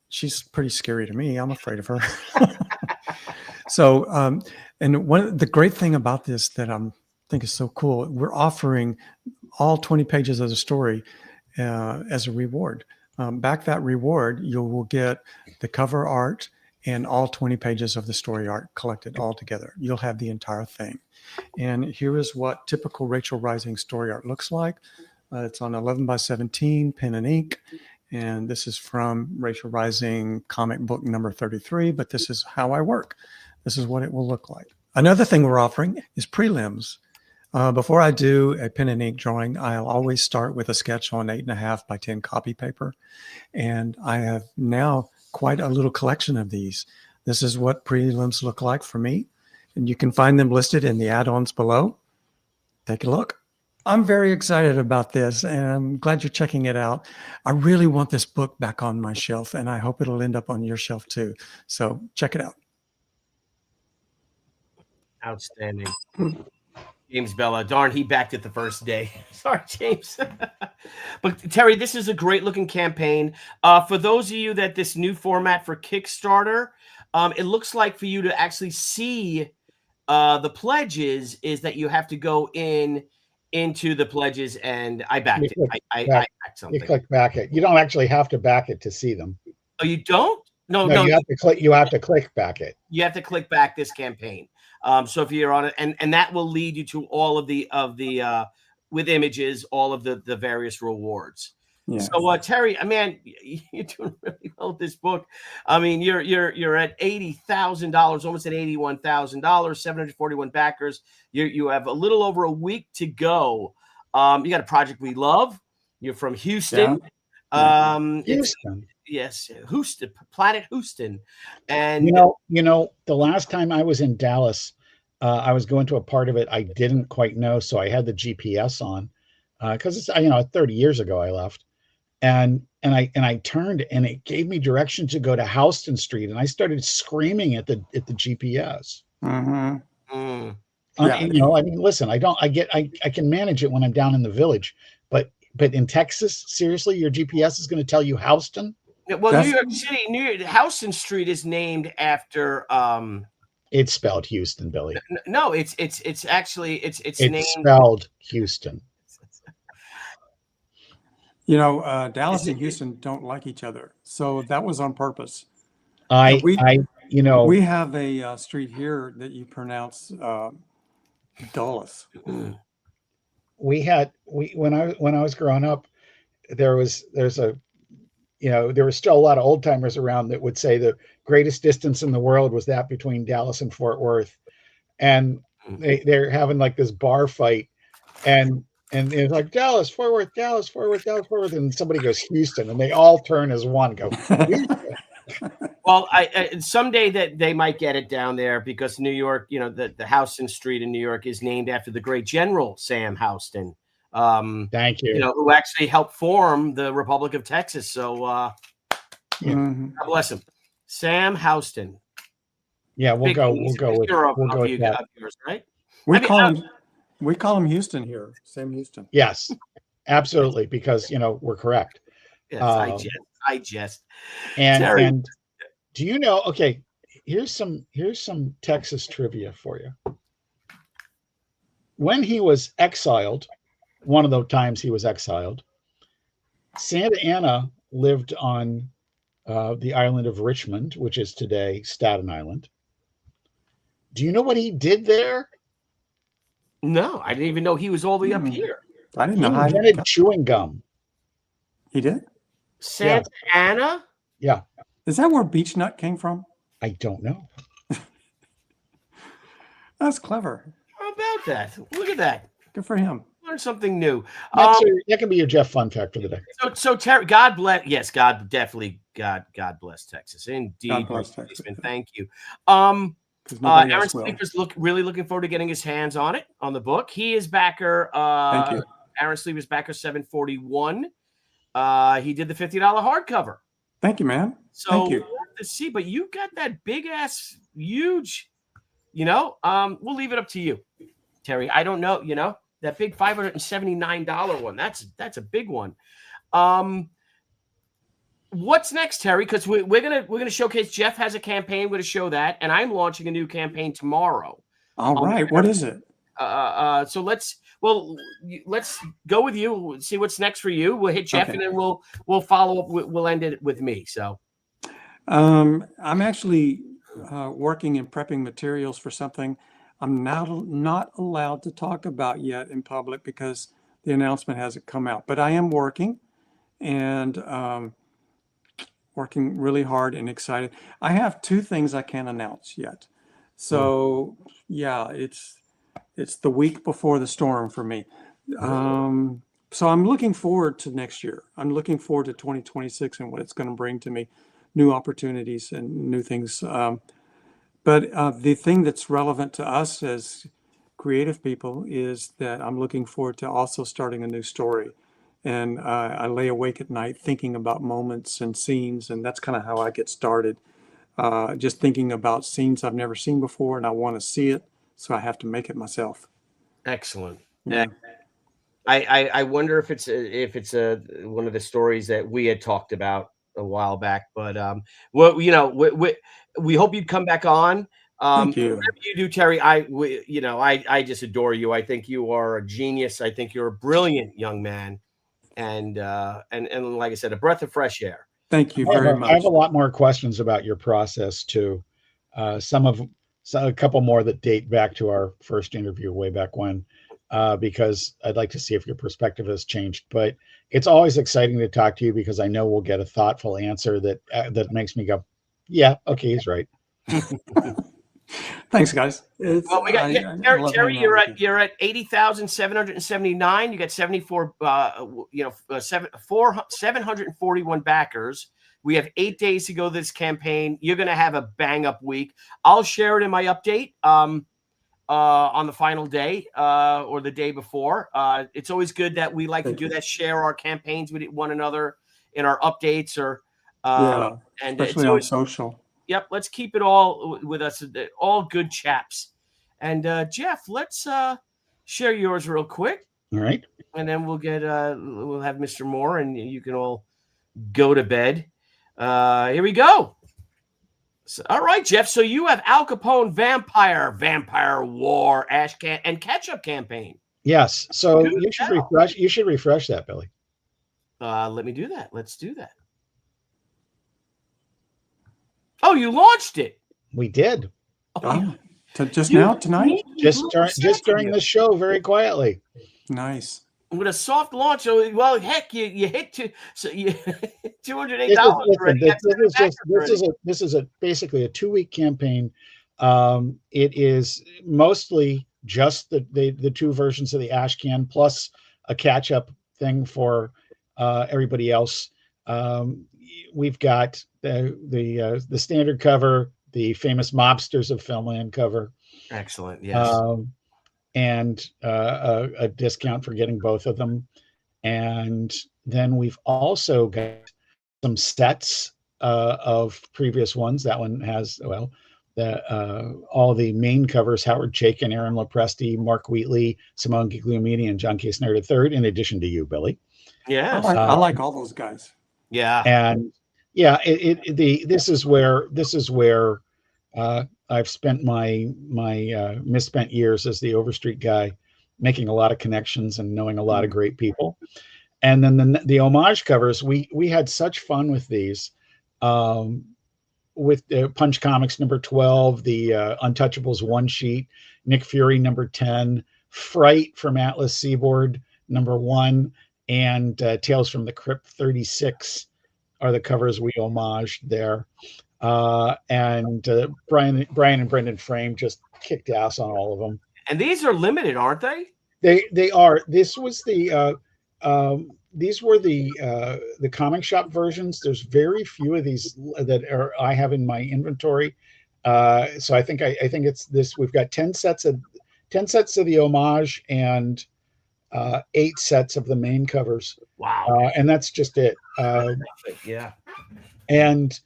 She's pretty scary to me. I'm afraid of her. So, and the great thing about this that I think is so cool, we're offering all 20 pages of the story as a reward. Back that reward, you will get the cover art and all 20 pages of the story art collected all together. You'll have the entire thing. And here is what typical Rachel Rising story art looks like. It's on 11 by 17, pen and ink. And this is from Rachel Rising comic book number 33, but this is how I work. This is what it will look like. Another thing we're offering is prelims. Before I do a pen and ink drawing, I'll always start with a sketch on 8.5 by 10 copy paper. And I have now quite a little collection of these. This is what prelims look like for me. And you can find them listed in the add-ons below. Take a look. I'm very excited about this, and I'm glad you're checking it out. I really want this book back on my shelf, and I hope it'll end up on your shelf too. So check it out. Outstanding. James Bella. Darn, he backed it the first day. Sorry, James. But Terry, this is a great looking campaign. For those of you that this new format for Kickstarter, it looks like for you to actually see the pledges is that you have to go into the pledges, and I backed it. I backed something. You click back it. You don't actually have to back it to see them. Oh, you don't? No. You have to click. You have to click back it. You have to click back this campaign. So if you're on it, and that will lead you to all of the with images, all of the various rewards. Yeah. So Terry, man, you're doing really well with this book. I mean, you're at $80,000, almost at $81,000, 741 backers. You have a little over a week to go. You got a project we love. You're from Houston. Yeah. Houston. Yes, Houston, Planet Houston. And you know, the last time I was in Dallas, I was going to a part of it I didn't quite know, so I had the GPS on because it's 30 years ago I left, and I turned and it gave me directions to go to Houston Street, and I started screaming at the GPS. Mm-hmm. I mean, listen, I can manage it when I'm down in the village, but in Texas, seriously, your GPS is going to tell you Houston? Well, That's- New York City, Houston Street is named after. It's spelled Houston, Billy. No, it's actually it's It's named. spelled Houston. You know, Dallas and Houston don't like each other, so that was on purpose. We have a street here that you pronounce Dulles. When I was growing up, there was still a lot of old timers around that would say the greatest distance in the world was that between Dallas and Fort Worth, and they're having like this bar fight, and it's like Dallas, Fort Worth, Dallas, Fort Worth, Dallas, Fort Worth, and somebody goes Houston, and they all turn as one, go. Well, someday that they might get it down there because New York, the Houston Street in New York is named after the great General Sam Houston. Thank you. Who actually helped form the Republic of Texas. So God bless him, Sam Houston. Yeah, we'll go with that. Yours, right? We call him Houston here, Sam Houston. Yes, absolutely, because we're correct. Yes, I jest. And do you know? Okay, here's some Texas trivia for you. When he was exiled, one of the times he was exiled, Santa Anna lived on the island of Richmond, which is today Staten Island. Do you know what he did there? No, I didn't even know he was all the way up here. I didn't He know. invented chewing gum. He did? Santa Anna? Yeah. Is that where beech nut came from? I don't know. That's clever. How about that? Look at that. Good for him. Learn something new. That can be your Jeff fun fact for the day. So Terry, God bless. Yes, God bless Texas. Indeed, God bless Texas. Thank you. Aaron Sleeper's really looking forward to getting his hands on the book. He is backer. Thank you. Aaron Sleeper's backer 741. He did the $50 hardcover. Thank you, man. So Thank you. we'll have to see, but you got that big ass, huge. We'll leave it up to you, Terry. I don't know. That big $579 one. That's a big one. What's next, Terry? Because we're gonna showcase. Jeff has a campaign. We're gonna show that, and I'm launching a new campaign tomorrow. All right. What is it? So let's go with you. We'll see what's next for you. We'll hit Jeff, Okay. and then we'll follow up. We'll end it with me. So I'm actually working and prepping materials for something I'm not allowed to talk about yet in public because the announcement hasn't come out. But I am working and working really hard and excited. I have 2 things I can't announce yet. So yeah, it's the week before the storm for me. So I'm looking forward to next year. I'm looking forward to 2026 and what it's going to bring to me, new opportunities and new things. But the thing that's relevant to us as creative people is that I'm looking forward to also starting a new story. And I lay awake at night thinking about moments and scenes, and that's kind of how I get started. Just thinking about scenes I've never seen before, and I want to see it, so I have to make it myself. excellent. Yeah. I wonder if it's one of the stories that we had talked about a while back, but we hope you'd come back on. Thank you. Whatever you do, Terry, I just adore you. I think you are a genius. I think you're a brilliant young man, and like I said, a breath of fresh air. Thank you very much. I have a lot more questions about your process too. A couple more that date back to our first interview way back when. Because I'd like to see if your perspective has changed. But it's always exciting to talk to you because I know we'll get a thoughtful answer that makes me go, yeah, okay, he's right. Thanks, guys. Well, we got Terry. You're at 80,779. You got 741 backers. We have 8 days to go this campaign. You're going to have a bang up week. I'll share it in my update. On the final day or the day before. It's always good that we like to do that, share our campaigns with one another in our updates and especially on social. Yep, let's keep it all with us, all good chaps. And Jeff, let's share yours real quick. All right. And then we'll have Mr. Moore and you can all go to bed. Here we go. So, all right, Jeff. So you have Al Capone Vampire War, and Ketchup campaign. Yes. So Good you should hell. refresh. You should refresh that, Billy. Let me do that. Let's do that. Oh, you launched it. We did Oh, just now, tonight? just during the show, very quietly. Nice. With a soft launch. So, well, heck, you hit $208 This already. is basically a 2-week campaign. It is mostly just the 2 versions of the ash can plus a catch up thing for everybody else. We've got the standard cover, the famous Mobsters of Filmland cover. Excellent. Yes. And a discount for getting both of them. And then we've also got some sets of previous ones. That one has, well, all the main covers, Howard Chaykin, Aaron Lopresti, Mark Wheatley, Simone Gigliomini, and John Case Narrative III, in addition to you, Billy. Yes. I like all those guys. Yeah. And yeah, this is where I've spent my misspent years as the Overstreet guy, making a lot of connections and knowing a lot of great people. And then the homage covers, we had such fun with these, with the Punch Comics number 12, the Untouchables 1 sheet, Nick Fury number 10, Fright from Atlas Seaboard number 1, and Tales from the Crypt 36 are the covers we homaged there. And Brian and Brendan Frame just kicked ass on all of them. And these are limited, aren't they? They are. This was these were the comic shop versions. There's very few of these that I have in my inventory. So I think it's this. We've got 10 sets of the homage and 8 sets of the main covers. Wow. And that's just it. Yeah. And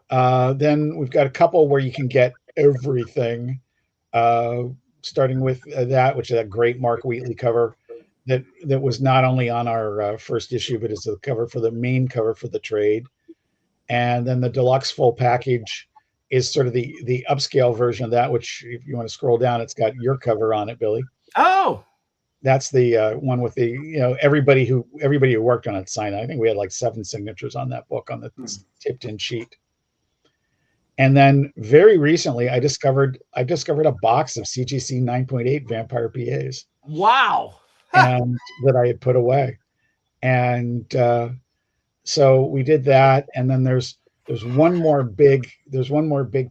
then we've got a couple where you can get everything, starting with that, which is a great Mark Wheatley cover that was not only on our first issue, but it's the cover for the main cover for the trade. And then the deluxe full package is sort of the upscale version of that, which if you want to scroll down, it's got your cover on it, Billy. Oh, that's the one with the, everybody who worked on it signed it. I think we had like 7 signatures on that book on the tipped in sheet. And then very recently, I discovered a box of CGC 9.8 Vampire PAs. Wow. And that I had put away. And so we did that. And then there's one more big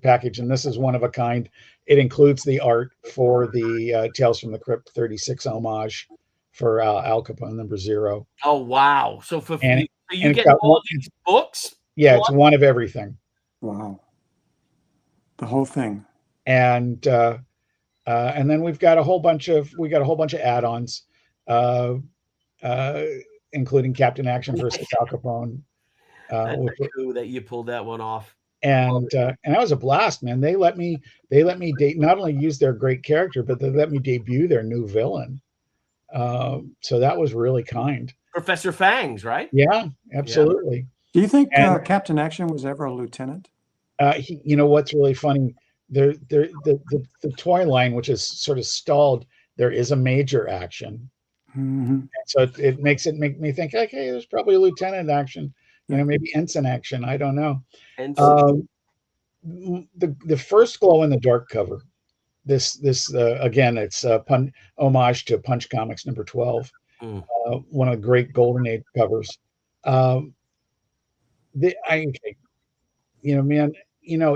package, and this is one of a kind. It includes the art for the Tales from the Crypt 36 homage for Al Capone number 0. Oh wow! So you get got all these books? Yeah, it's one of everything. Wow. The whole thing. And then we've got a whole bunch of add-ons, including Captain Action versus Al Capone. Cool that you pulled that one off. And that was a blast, man. They let me not only use their great character, but they let me debut their new villain. So that was really kind. Professor Fangs, right? Yeah, absolutely. Yeah. Do you think Captain Action was ever a lieutenant? What's really funny? The toy line, which is sort of stalled, there is a Major Action. Mm-hmm. So it makes it make me think, okay, there's probably a Lieutenant Action. Maybe Ensign Action. I don't know. The first glow in the dark cover. This again, it's homage to Punch Comics number 12. One of the great Golden Age covers.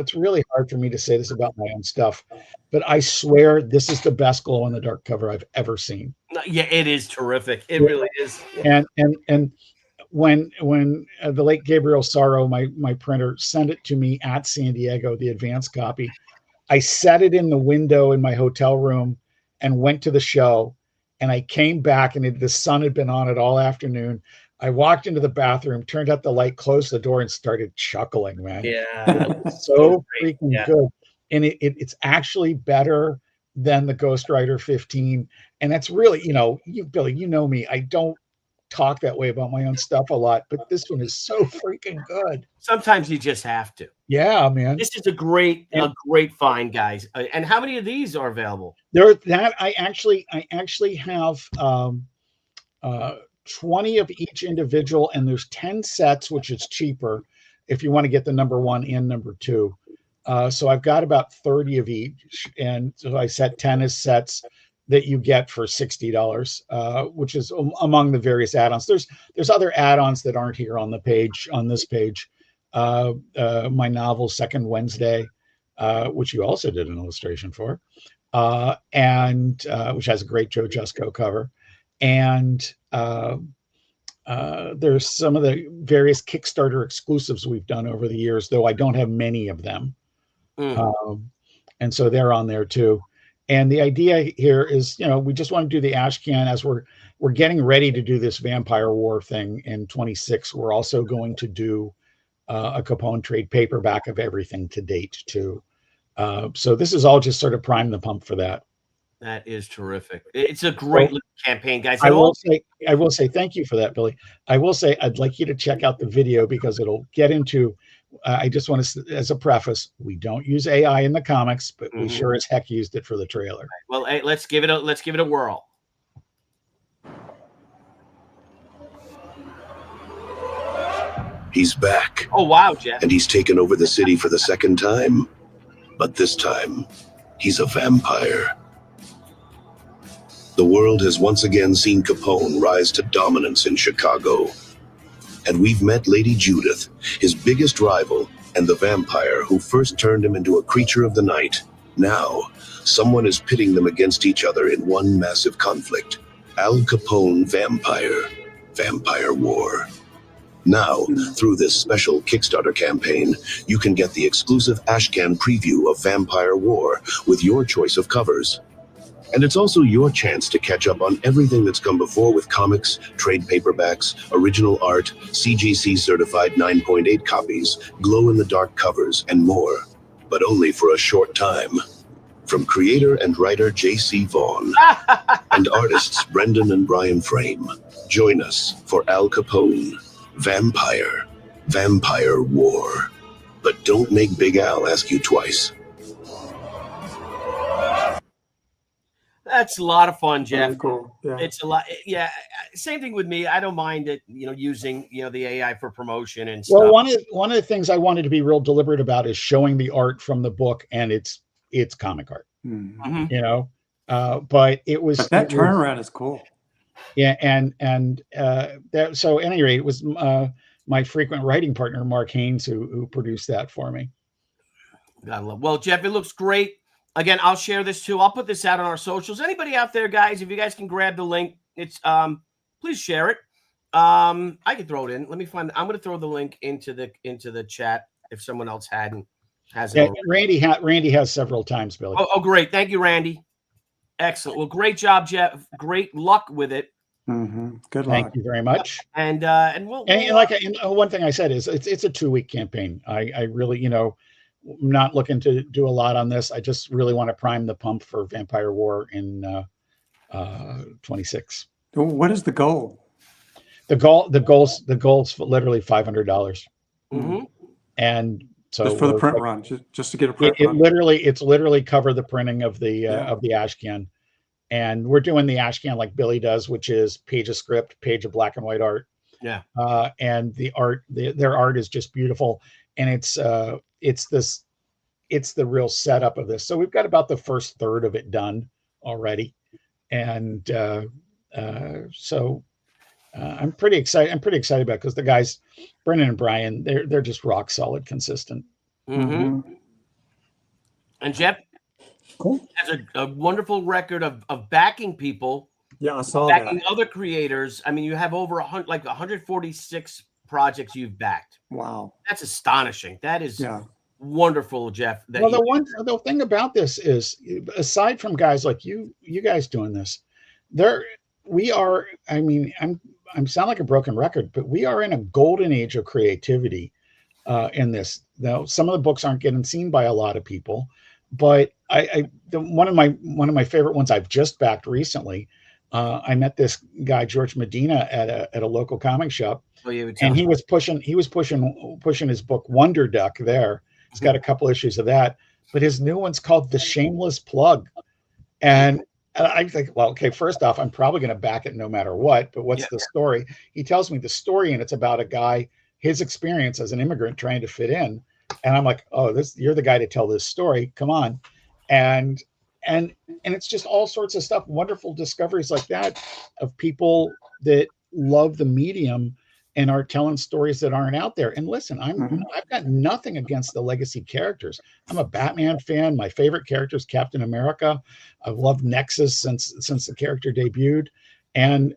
It's really hard for me to say this about my own stuff, but I swear this is the best glow in the dark cover I've ever seen. Yeah, it is terrific. It really is. And when the late Gabriel Sorrow, my printer, sent it to me at San Diego, the advance copy, I set it in the window in my hotel room and went to the show. And I came back and the sun had been on it all afternoon. I walked into the bathroom, turned up the light, closed the door, and started chuckling, man. Yeah. So freaking good. And it's actually better than the Ghost Rider 15. And that's really, Billy, you know me. I don't talk that way about my own stuff a lot, but this one is so freaking good. Sometimes you just have to. Yeah, man. This is a great find, guys. And how many of these are available? I actually have 20 of each individual, and there's 10 sets, which is cheaper if you want to get the number 1 and number 2. So I've got about 30 of each, and so I set 10 as sets that you get for $60, which is among the various add-ons. There's other add-ons that aren't here on the page, on this page. My novel Second Wednesday, which you also did an illustration for, and which has a great Joe Jusko cover. And there's some of the various Kickstarter exclusives we've done over the years, though I don't have many of them. And so they're on there too. And the idea here is, we just want to do the Ashcan as we're getting ready to do this Vampire War thing in 26. We're also going to do a Capone trade paperback of everything to date too. So this is all just sort of prime the pump for that. That is terrific. It's a great little campaign, guys. I will say thank you for that, Billy. I will say I'd like you to check out the video because it'll get into. I just want to, as a preface, we don't use AI in the comics, but we sure as heck used it for the trailer. Well, hey, let's give it a whirl. He's back. Oh wow, Jeff! And he's taken over the city for the second time, but this time, he's a vampire. The world has once again seen Capone rise to dominance in Chicago. And we've met Lady Judith, his biggest rival, and the vampire who first turned him into a creature of the night. Now, someone is pitting them against each other in one massive conflict. Al Capone Vampire War. Now, through this special Kickstarter campaign, you can get the exclusive Ashcan preview of Vampire War with your choice of covers. And it's also your chance to catch up on everything that's come before with comics, trade paperbacks, original art, CGC certified 9.8 copies, glow-in-the-dark covers, and more. But only for a short time. From creator and writer J.C. Vaughn and artists Brendan and Brian Frame, join us for Al Capone, Vampire War. But don't make Big Al ask you twice. That's a lot of fun, Jeff. Cool. Yeah. It's a lot. Yeah. Same thing with me. I don't mind it, using, the AI for promotion and stuff. Well, one of the things I wanted to be real deliberate about is showing the art from the book, and it's comic art, but it was. But that turnaround is cool. Yeah. So at any rate, it was my frequent writing partner, Mark Haynes, who produced that for me. Gotta love. Well, Jeff, it looks great. Again, I'll share this too. I'll put this out on our socials. Anybody out there, guys, if you guys can grab the link, it's please share it. I can throw it in. Let me find. I'm going to throw the link into the chat if someone else has it. Yeah, Randy has several times, Billy. Oh, great. Thank you, Randy. Excellent. Well, great job, Jeff. Great luck with it. Good luck. Thank you very much. And one thing I said is it's a 2-week campaign. I really, I'm not looking to do a lot on this. I just really want to prime the pump for Vampire War in 26. What is the goal? The goal's literally $500. And so just for the print run, just to get a print run. It's literally cover the printing of the Ashcan. And we're doing the Ashcan like Billy does, which is page of script, page of black and white art. Yeah. And the art, their art is just beautiful. And it's the real setup of this. So we've got about the first third of it done already. And so I'm pretty excited. I'm pretty excited about it because the guys, Brendan and Brian, they're just rock solid, consistent. And Jeff, cool, has a wonderful record of backing people. Yeah, I saw backing that. Other creators. I mean, you have over 146 projects you've backed. Wow, that's astonishing. That is wonderful, Jeff. The thing about this is, aside from guys like you guys doing this, we are. I mean, I'm sound like a broken record, but we are in a golden age of creativity in this. Now, some of the books aren't getting seen by a lot of people, but one of my favorite ones I've just backed recently I met this guy George Medina at a local comic shop, Oh, you would and tell. he was pushing his book Wonder Duck there. He's got a couple issues of that, but his new one's called The Shameless Plug. And I think, well, okay, first off, I'm probably going to back it no matter what, but what's the story? He tells me the story, and it's about a guy, his experience as an immigrant trying to fit in. And I'm like, oh, you're the guy to tell this story. Come on. And it's just all sorts of stuff, wonderful discoveries like that of people that love the medium and are telling stories that aren't out there. And listen, I've got nothing against the legacy characters. I'm a Batman fan. My favorite character is Captain America. I've loved Nexus since the character debuted. And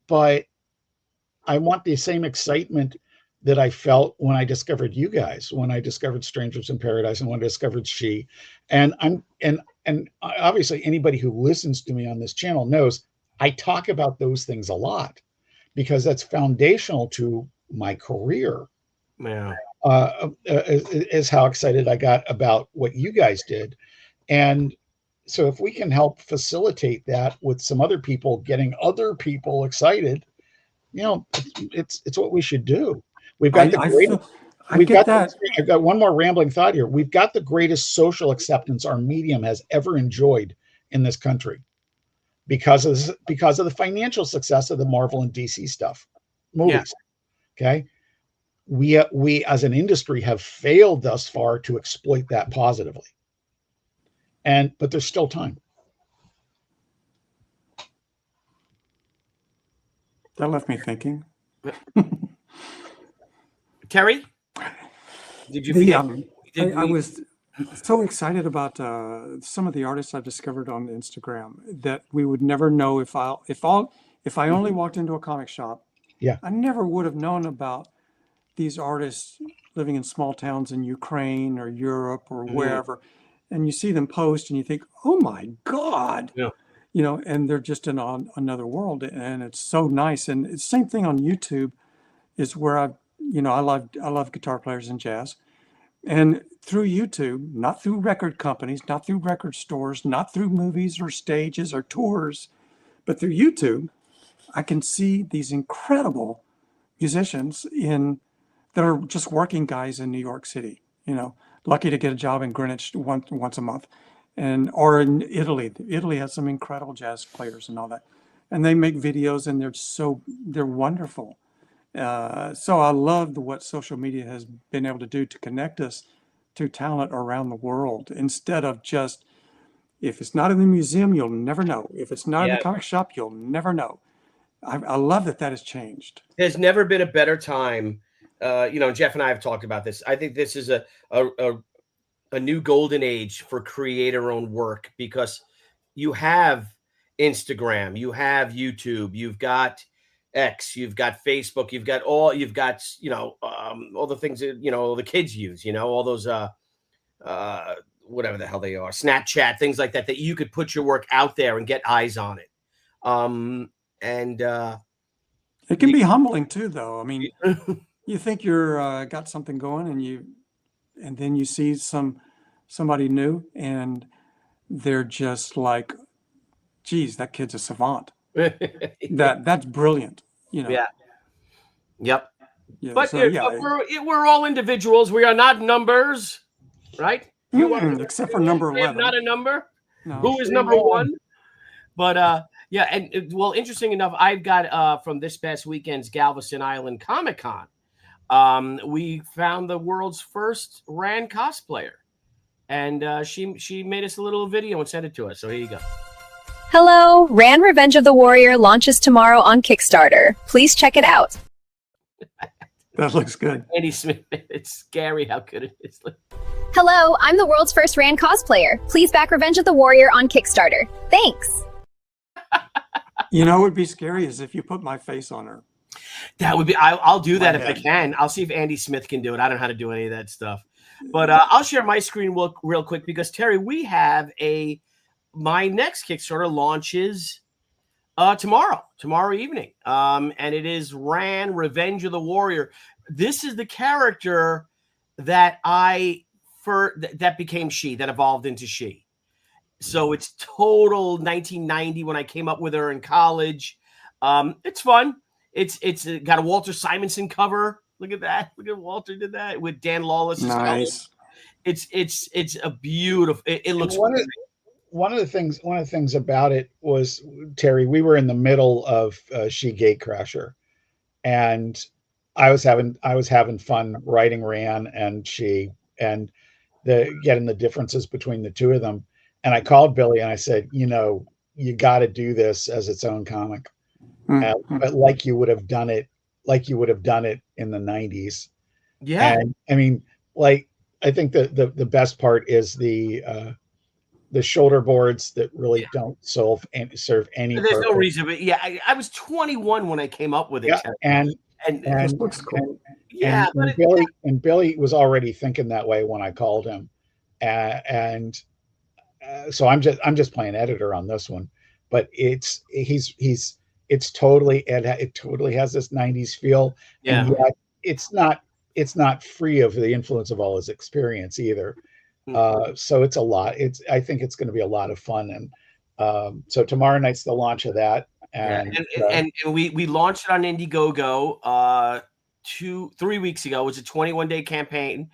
but I want the same excitement that I felt when I discovered you guys, when I discovered Strangers in Paradise, and when I discovered She. And obviously anybody who listens to me on this channel knows I talk about those things a lot, because that's foundational to my career. Yeah. Is how excited I got about what you guys did. And so if we can help facilitate that with some other people, getting other people excited, it's what we should do. We've got I've got one more rambling thought here. We've got the greatest social acceptance our medium has ever enjoyed in this country, because of the financial success of the Marvel and DC stuff, movies. Yeah. Okay. We as an industry have failed thus far to exploit that positively. But there's still time. That left me thinking. Terry, did you? I was so excited about some of the artists I've discovered on Instagram that we would never know if I only walked into a comic shop. Yeah, I never would have known about these artists living in small towns in Ukraine or Europe or wherever, and you see them post and you think, oh my God, and they're just in another world, and it's so nice. And it's the same thing on YouTube is where I love guitar players and jazz. And through YouTube, not through record companies, not through record stores, not through movies or stages or tours, but through YouTube, I can see these incredible musicians that are just working guys in New York City, lucky to get a job in Greenwich once a month, or in Italy. Italy has some incredible jazz players and all that. And they make videos, and they're wonderful. So I love what social media has been able to do to connect us to talent around the world, instead of just, if it's not in the museum, you'll never know. If it's not in the comic shop, you'll never know. I love that has changed. There's never been a better time. Jeff and I have talked about this. I think this is a new golden age for creator-owned work, because you have Instagram, you have YouTube, you've got X, you've got Facebook, you've got all the things that, all the kids use, all those, whatever the hell they are, Snapchat, things like that you could put your work out there and get eyes on it. It can be humbling too, though. I mean, you think you're got something going, and then you see somebody new, and they're just like, geez, that kid's a savant. That's brilliant, Yeah. Yep. Yeah, but so, we're all individuals. We are not numbers, right? Except for number 11. Not a number. No. Who is number one? But interesting enough, I've got from this past weekend's Galveston Island Comic Con, we found the world's first Rand cosplayer, and she made us a little video and sent it to us. So here you go. Hello, Rand Revenge of the Warrior launches tomorrow on Kickstarter. Please check it out. That looks good. Andy Smith, it's scary how good it is. Hello, I'm the world's first Rand cosplayer. Please back Revenge of the Warrior on Kickstarter. Thanks. What would be scary is if you put my face on her. That would be, I'll do that if I can. I'll see if Andy Smith can do it. I don't know how to do any of that stuff. But I'll share my screen real quick, because Terry, we have my next Kickstarter launches tomorrow evening. And it is Rand Revenge of the Warrior. This is the character that that became She, that evolved into She. So it's total 1990 when I came up with her in college. It's fun. It's got a Walter Simonson cover. Look at that. Look at Walter did that with Dan Lawless. Nice. It's a beautiful. It looks. One of the things about it was, Terry, we were in the middle of She Gatecrasher, and I was having fun writing Ran and She, and getting the differences between the two of them. And I called Billy and I said, you got to do this as its own comic, but like you would have done it in the 90s. Yeah. And I mean, like, I think the best part is the shoulder boards that really don't serve any There's purpose. no reason, but yeah, I was 21 when I came up with it. Yeah, and This looks cool. Billy was already thinking that way when I called him, so I'm just playing editor on this one, but it totally has this 90s feel, and yet it's not free of the influence of all his experience either. So it's a lot. I think it's going to be a lot of fun, and so tomorrow night's the launch of that, and we launched it on Indiegogo 3 weeks ago. It was a 21-day campaign,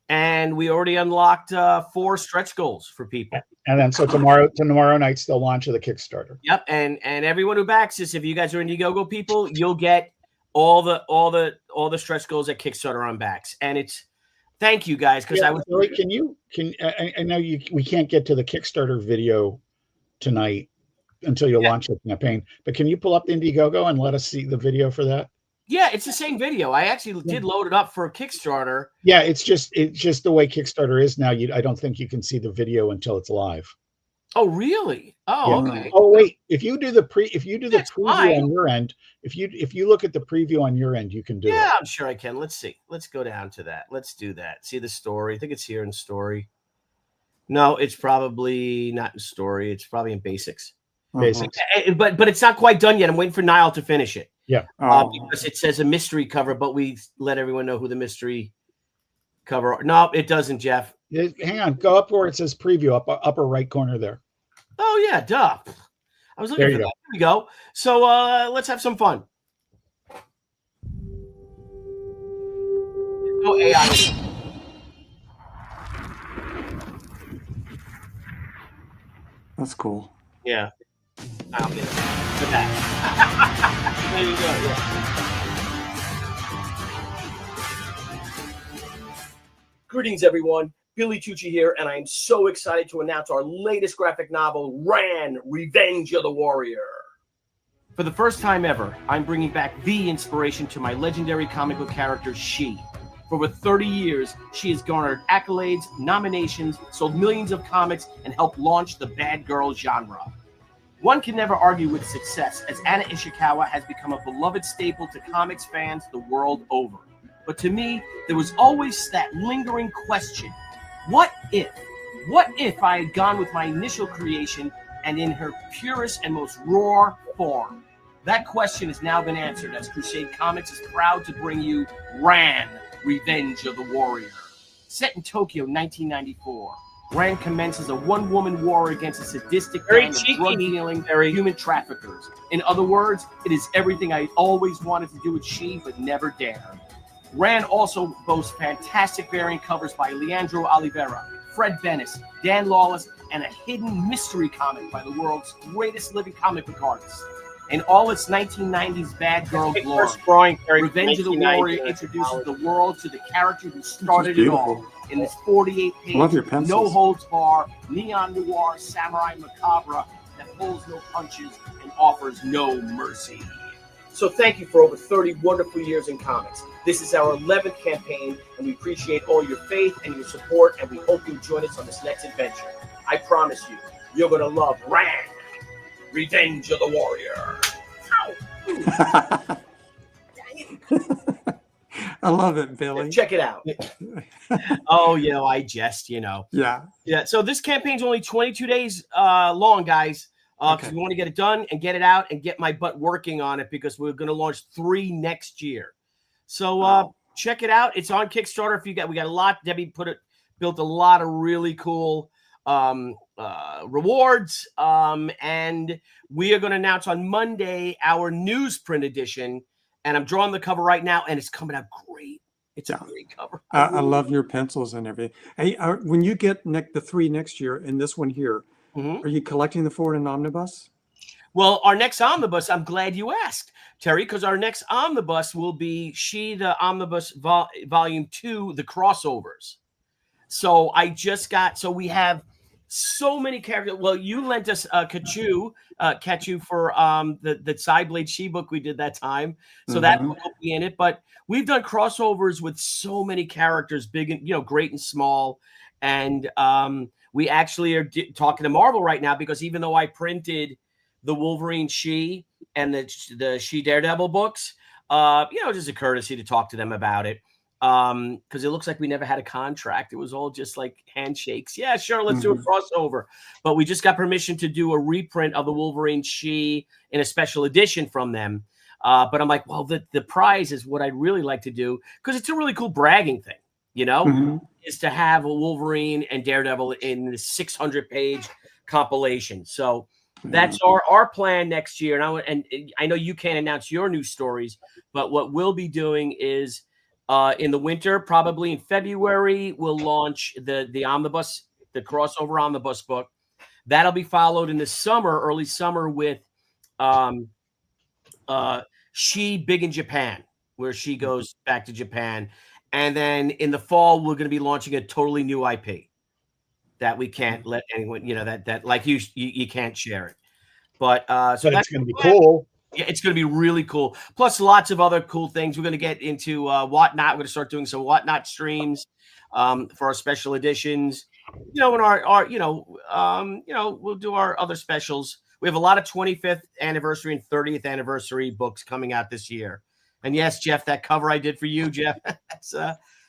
and we already unlocked 4 stretch goals for people. And then so tomorrow night's the launch of the Kickstarter. Yep, and everyone who backs this, if you guys are Indiegogo people, you'll get all the stretch goals at Kickstarter on backs, and it's. Thank you guys, because I was. Billy, I know we can't get to the Kickstarter video tonight until you launch the campaign, but can you pull up Indiegogo and let us see the video for that? Yeah, it's the same video. I actually did load it up for a Kickstarter. Yeah, it's just the way Kickstarter is now. I don't think you can see the video until it's live. Oh, really? Oh, yeah. okay. Oh, wait. If you do the preview on your end, if you look at the preview on your end, you can do it. Yeah, I'm sure I can. Let's see. Let's go down to that. Let's do that. See the story. I think it's here in story. No, it's probably not in story. It's probably in basics. Basics. But it's not quite done yet. I'm waiting for Niall to finish it. Yeah. Because it says a mystery cover, but we let everyone know who the mystery cover. No, it doesn't, Jeff. Hang on. Go up where it says preview, upper right corner there. Oh, yeah. Duh. I was looking for that. There we go. So let's have some fun. Oh, AI. That's cool. Yeah. I'll get it. With that. There you go. Yeah. Greetings, everyone. Billy Tucci here, and I'm so excited to announce our latest graphic novel, Ran, Revenge of the Warrior. For the first time ever, I'm bringing back the inspiration to my legendary comic book character, She. For over 30 years, she has garnered accolades, nominations, sold millions of comics, and helped launch the bad girl genre. One can never argue with success, as Anna Ishikawa has become a beloved staple to comics fans the world over. But to me, there was always that lingering question. What if I had gone with my initial creation and in her purest and most raw form? That question has now been answered, as Crusade Comics is proud to bring you Ran, Revenge of the Warrior. Set in Tokyo, 1994, Ran commences a one-woman war against a sadistic gang of drug-dealing human traffickers. In other words, it is everything I always wanted to do with She, but never dared. Ran also boasts fantastic variant covers by Leandro Oliveira, Fred Bennis, Dan Lawless, and a hidden mystery comic by the world's greatest living comic book artists. In all its 1990s bad girl glory, Revenge of the Warrior introduces the world to the character who started it all. In this 48-page, no-holds-bar, neon noir, samurai macabre that pulls no punches and offers no mercy. So thank you for over 30 wonderful years in comics. This is our 11th campaign, and we appreciate all your faith and your support, and we hope you join us on this next adventure. I promise you, you're going to love Ran, Revenge of the Warrior. Ow! I love it, Billy. Yeah, check it out. Oh, I jest, Yeah. Yeah, so this campaign's only 22 days long, guys. Because we want to get it done and get it out and get my butt working on it, because we're going to launch 3 next year. So check it out. It's on Kickstarter. We got a lot. Debbie built a lot of really cool rewards. And we are going to announce on Monday our newsprint edition. And I'm drawing the cover right now, and it's coming out great. It's a great cover. I love your pencils and everything. Hey, when you get the 3 next year and this one here, are you collecting the 4 in an omnibus? Well, our next omnibus, I'm glad you asked, Terry, because our next omnibus will be She, the Omnibus Volume 2, the crossovers. So we have so many characters. Well, you lent us Kachu for the Sideblade She book we did that time. So that will be in it. But we've done crossovers with so many characters, big and great and small. And we actually are talking to Marvel right now, because even though I printed the Wolverine She and the She Daredevil books, just a courtesy to talk to them about it. Because it looks like we never had a contract. It was all just like handshakes. Yeah, sure, let's do a crossover. But we just got permission to do a reprint of the Wolverine She in a special edition from them. But I'm like, well, the prize is what I'd really like to do, because it's a really cool bragging thing, is to have a Wolverine and Daredevil in the 600-page compilation. So that's our plan next year. And I know you can't announce your new stories, but what we'll be doing is, in the winter, probably in February, we'll launch the omnibus, the crossover omnibus book. That'll be followed in the summer, early summer, with She Big in Japan, where she goes back to Japan. And then in the fall, we're going to be launching a totally new IP that we can't let anyone, that like you can't share it. But so that's going to be cool. Yeah, it's going to be really cool. Plus, lots of other cool things. We're going to get into Whatnot. We're going to start doing some Whatnot streams for our special editions. And we'll do our other specials. We have a lot of 25th anniversary and 30th anniversary books coming out this year. And yes, Jeff, that cover I did for you, Jeff, that's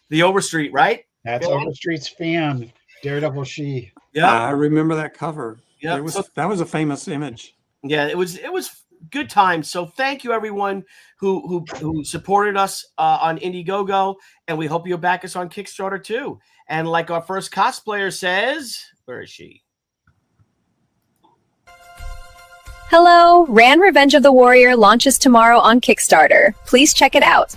the Overstreet, right? That's Overstreet's fan, Daredevil She. Yeah, I remember that cover. Yeah, that was a famous image. Yeah, it was good times. So thank you, everyone who supported us on Indiegogo, and we hope you'll back us on Kickstarter too. And like our first cosplayer says, where is she? Hello, Rand Revenge of the Warrior launches tomorrow on Kickstarter. Please check it out.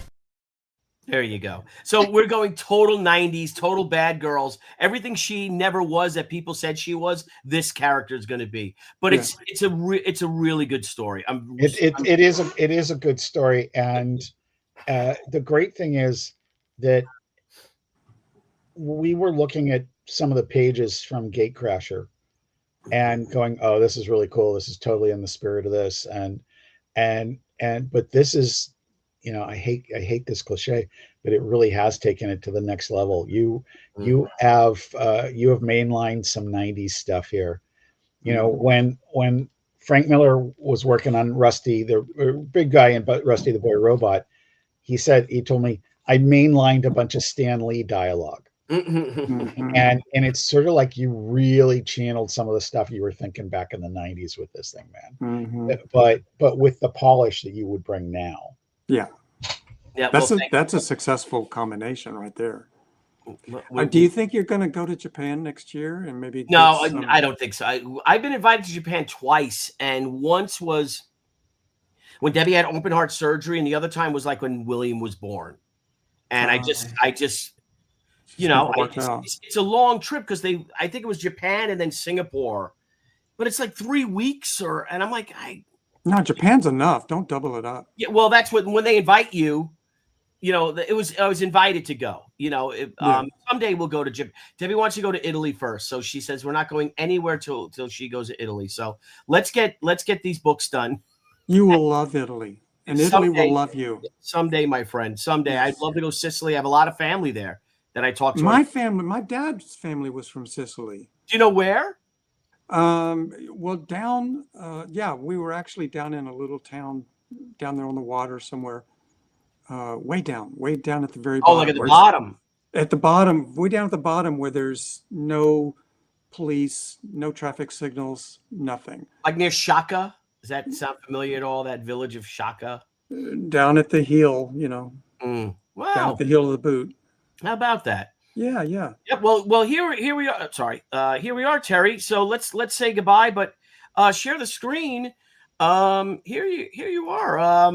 There you go. So we're going total 90s, total bad girls. Everything she never was that people said she was, this character is going to be. But it's a really good story. It is a good story, and the great thing is that we were looking at some of the pages from Gatecrasher and going, "Oh, this is really cool. This is totally in the spirit of this." But this is. I hate this cliche, but it really has taken it to the next level. You have mainlined some 90s stuff here. When Frank Miller was working on Rusty, the big guy in Rusty the Boy Robot, he told me, I mainlined a bunch of Stan Lee dialogue. And it's sort of like you really channeled some of the stuff you were thinking back in the 90s with this thing, man. But with the polish that you would bring now. Yeah, that's a successful combination right there. Do you think you're going to go to Japan next year and maybe? No, I don't think so. I've been invited to Japan twice, and once was when Debbie had open heart surgery, and the other time was like when William was born. And it's a long trip because I think it was Japan and then Singapore, but it's like 3 weeks and I'm like, no, Japan's enough. Don't double it up. Yeah, well, that's when they invite you. I was invited to go. Someday we'll go to Japan. Debbie wants to go to Italy first, so she says we're not going anywhere till she goes to Italy. So let's get these books done. You will love Italy, and Italy will love you someday, my friend. Someday, yes. I'd love to go to Sicily. I have a lot of family there that I talk to. My dad's family was from Sicily. Do you know where? Well, down, we were actually down in a little town down there on the water somewhere, way down at the very bottom. Oh, like at the bottom. At the bottom, way down at the bottom where there's no police, no traffic signals, nothing. Like near Shaka? Does that sound familiar at all? That village of Shaka? Down at the heel, Wow. Down at the heel of the boot. How about that? Yeah, yeah. Yep. Well, here we are. Sorry. Here we are, Terry. So let's say goodbye, but share the screen. Here you are.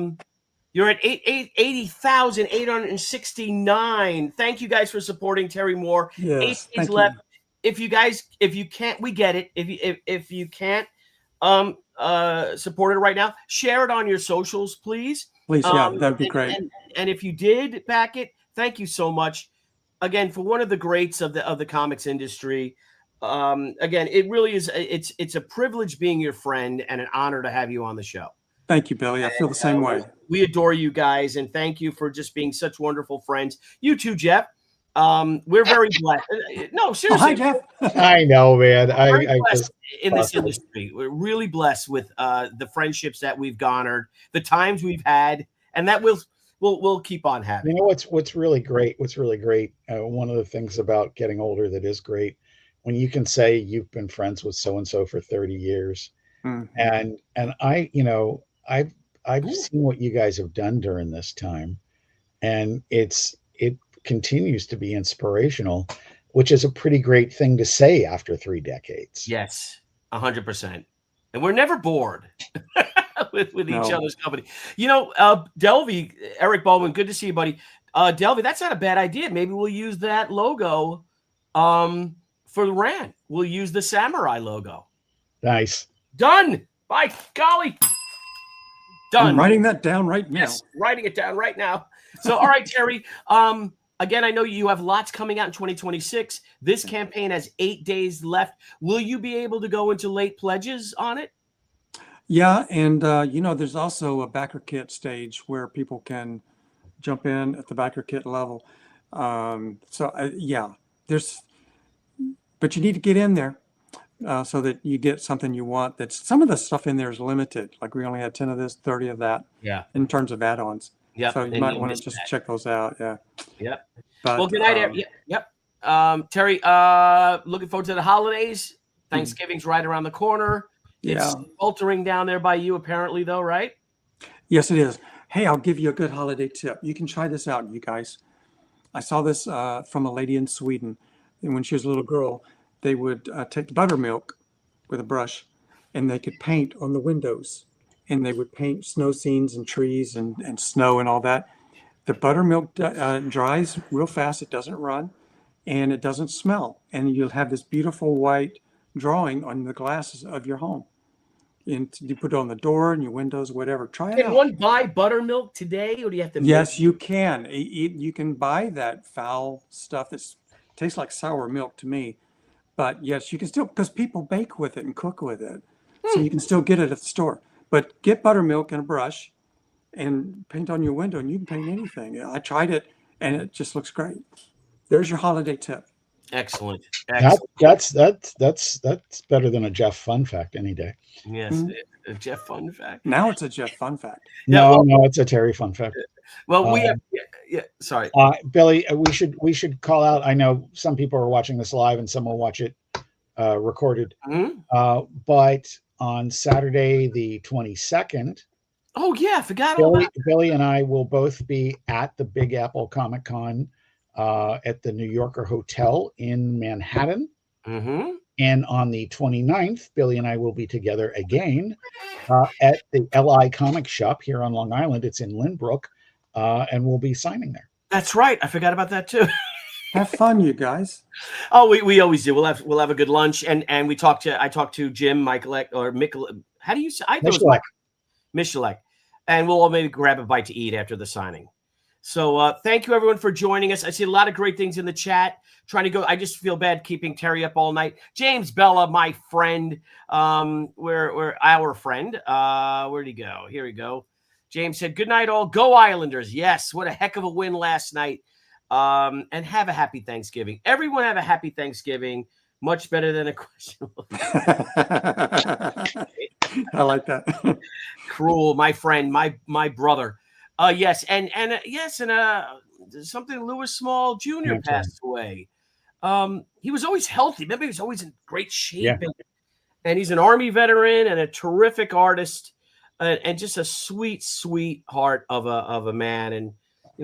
You're at 80,869. Thank you guys for supporting Terry Moore. 8 Yes, days thank left. you. If you can't, we get it. If you can't support it right now, share it on your socials, please. Please, yeah, that'd be great. And if you did back it, thank you so much. Again, for one of the greats of the comics industry. Again, it really is. It's a privilege being your friend and an honor to have you on the show. Thank you, Billy. I feel the same way. We adore you guys, and thank you for just being such wonderful friends. You too, Jeff. We're very blessed. No, seriously. Oh, hi, Jeff. I know, man. We're I blessed just in this industry. We're really blessed with the friendships that we've garnered, the times we've had, and that we'll keep on having. You know what's really great? What's really great? One of the things about getting older that is great, when you can say you've been friends with so and so for 30 years, and I, I've seen what you guys have done during this time, and it continues to be inspirational, which is a pretty great thing to say after 3 decades. Yes, 100%, and we're never bored. with each other's company. Delvey, Eric Baldwin, good to see you, buddy. Delvey, that's not a bad idea. Maybe we'll use that logo for the rant. We'll use the samurai logo. Nice. Done. By golly. Done. I'm writing that down right now. Yes, writing it down right now. So, all right, Terry. Again, I know you have lots coming out in 2026. This campaign has 8 days left. Will you be able to go into late pledges on it? Yeah, and there's also a backer kit stage where people can jump in at the backer kit level. But you need to get in there so that you get something you want. That's some of the stuff in there is limited. Like we only had 10 of this, 30 of that. Yeah. In terms of add-ons. Yeah. So you might want to just check those out. Yeah. Yep. But, well, good night, Eric. Yep. Terry, looking forward to the holidays. Thanksgiving's right around the corner. It's sweltering down there by you, apparently, though, right? Yes, it is. Hey, I'll give you a good holiday tip. You can try this out, you guys. I saw this from a lady in Sweden. And when she was a little girl, they would take buttermilk with a brush, and they could paint on the windows. And they would paint snow scenes and trees and snow and all that. The buttermilk dries real fast. It doesn't run, and it doesn't smell. And you'll have this beautiful white drawing on the glasses of your home. And you put it on the door and your windows, whatever. Try it out. Can one buy buttermilk today, or do you have to? Yes, you can. You can buy that foul stuff that tastes like sour milk to me. But yes, you can still, because people bake with it and cook with it. So you can still get it at the store. But get buttermilk and a brush and paint on your window, and you can paint anything. I tried it, and it just looks great. There's your holiday tip. Excellent. That's better than a Jeff fun fact any day. Yes, a Jeff fun fact. Now it's a Jeff fun fact. No, it's a Terry fun fact. Well, we have. Sorry, Billy. We should call out. I know some people are watching this live, and some will watch it recorded. But on Saturday the 22nd. Oh yeah, I forgot all about Billy and I will both be at the Big Apple Comic Con at the New Yorker Hotel in Manhattan. And on the 29th, Billy and I will be together again at the LI Comic Shop here on Long Island. It's in Lynbrook, and we'll be signing there. That's right. I forgot about that too. Have fun, you guys. Oh, we always do. We'll have a good lunch, and I talked to Jim, Michaelek, or Mikkel. How do you say? I thought it was Michalek, and we'll all maybe grab a bite to eat after the signing. So thank you everyone for joining us. I see a lot of great things in the chat. Trying to go. I just feel bad keeping Terry up all night. James Bella, my friend. We're our friend. Where'd he go? Here we go. James said, "Good night, all. Go Islanders." Yes, what a heck of a win last night. And have a happy Thanksgiving. Everyone have a happy Thanksgiving. Much better than a questionable. I like that. Cruel, my friend, my brother. Yes, and something Lewis Small Jr. passed away. He was always healthy. Remember, he was always in great shape, and he's an Army veteran and a terrific artist, and just a sweet, sweet heart of a man. And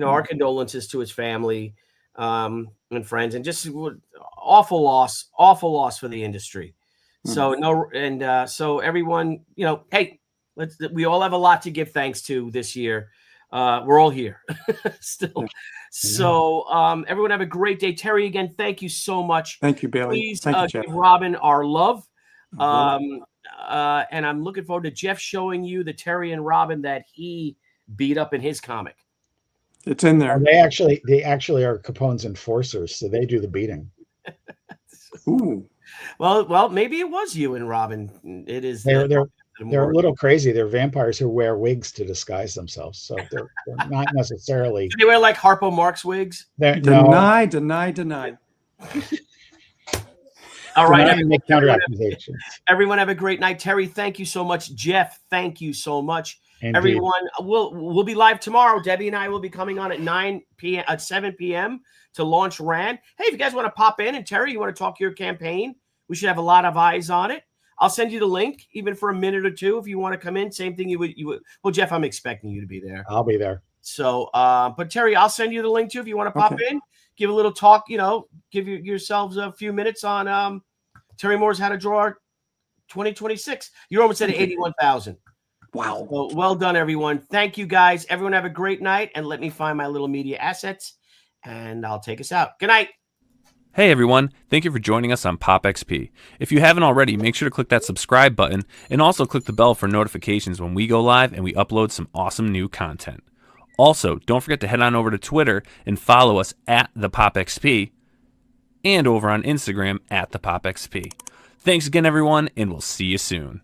our condolences to his family. and friends, and just awful loss for the industry. So so everyone, hey, we all have a lot to give thanks to this year. We're all here still. So everyone have a great day. Terry, again, thank you so much. Thank you, Bailey. Please Thank you, Jeff. give Robin our love. And I'm looking forward to Jeff showing you the Terry and Robin that he beat up in his comic. It's in there. They actually are Capone's enforcers, so they do the beating. Ooh. Well, maybe it was you and Robin. It is. They're a little crazy. They're vampires who wear wigs to disguise themselves, so they're not necessarily. Do they wear like Harpo Marx wigs? Deny. All right, make counter accusations. Everyone have a great night. Terry, thank you so much. Jeff, thank you so much. Indeed. Everyone, we'll be live tomorrow. Debbie and I will be coming on at 7 p.m. to launch RAN. Hey, if you guys want to pop in, and Terry, you want to talk your campaign, we should have a lot of eyes on it. I'll send you the link, even for a minute or two, if you want to come in. Same thing you would. Well, Jeff, I'm expecting you to be there. I'll be there. So, but Terry, I'll send you the link too if you want to pop in, give a little talk. Give yourselves a few minutes on Terry Moore's How to Draw 2026. You're almost at 81,000. Wow. So, well done, everyone. Thank you, guys. Everyone have a great night, and let me find my little media assets, and I'll take us out. Good night. Hey everyone, thank you for joining us on Pop XP. If you haven't already, make sure to click that subscribe button and also click the bell for notifications when we go live and we upload some awesome new content. Also, don't forget to head on over to Twitter and follow us at the Pop XP and over on Instagram at the Pop XP. Thanks again everyone, and we'll see you soon.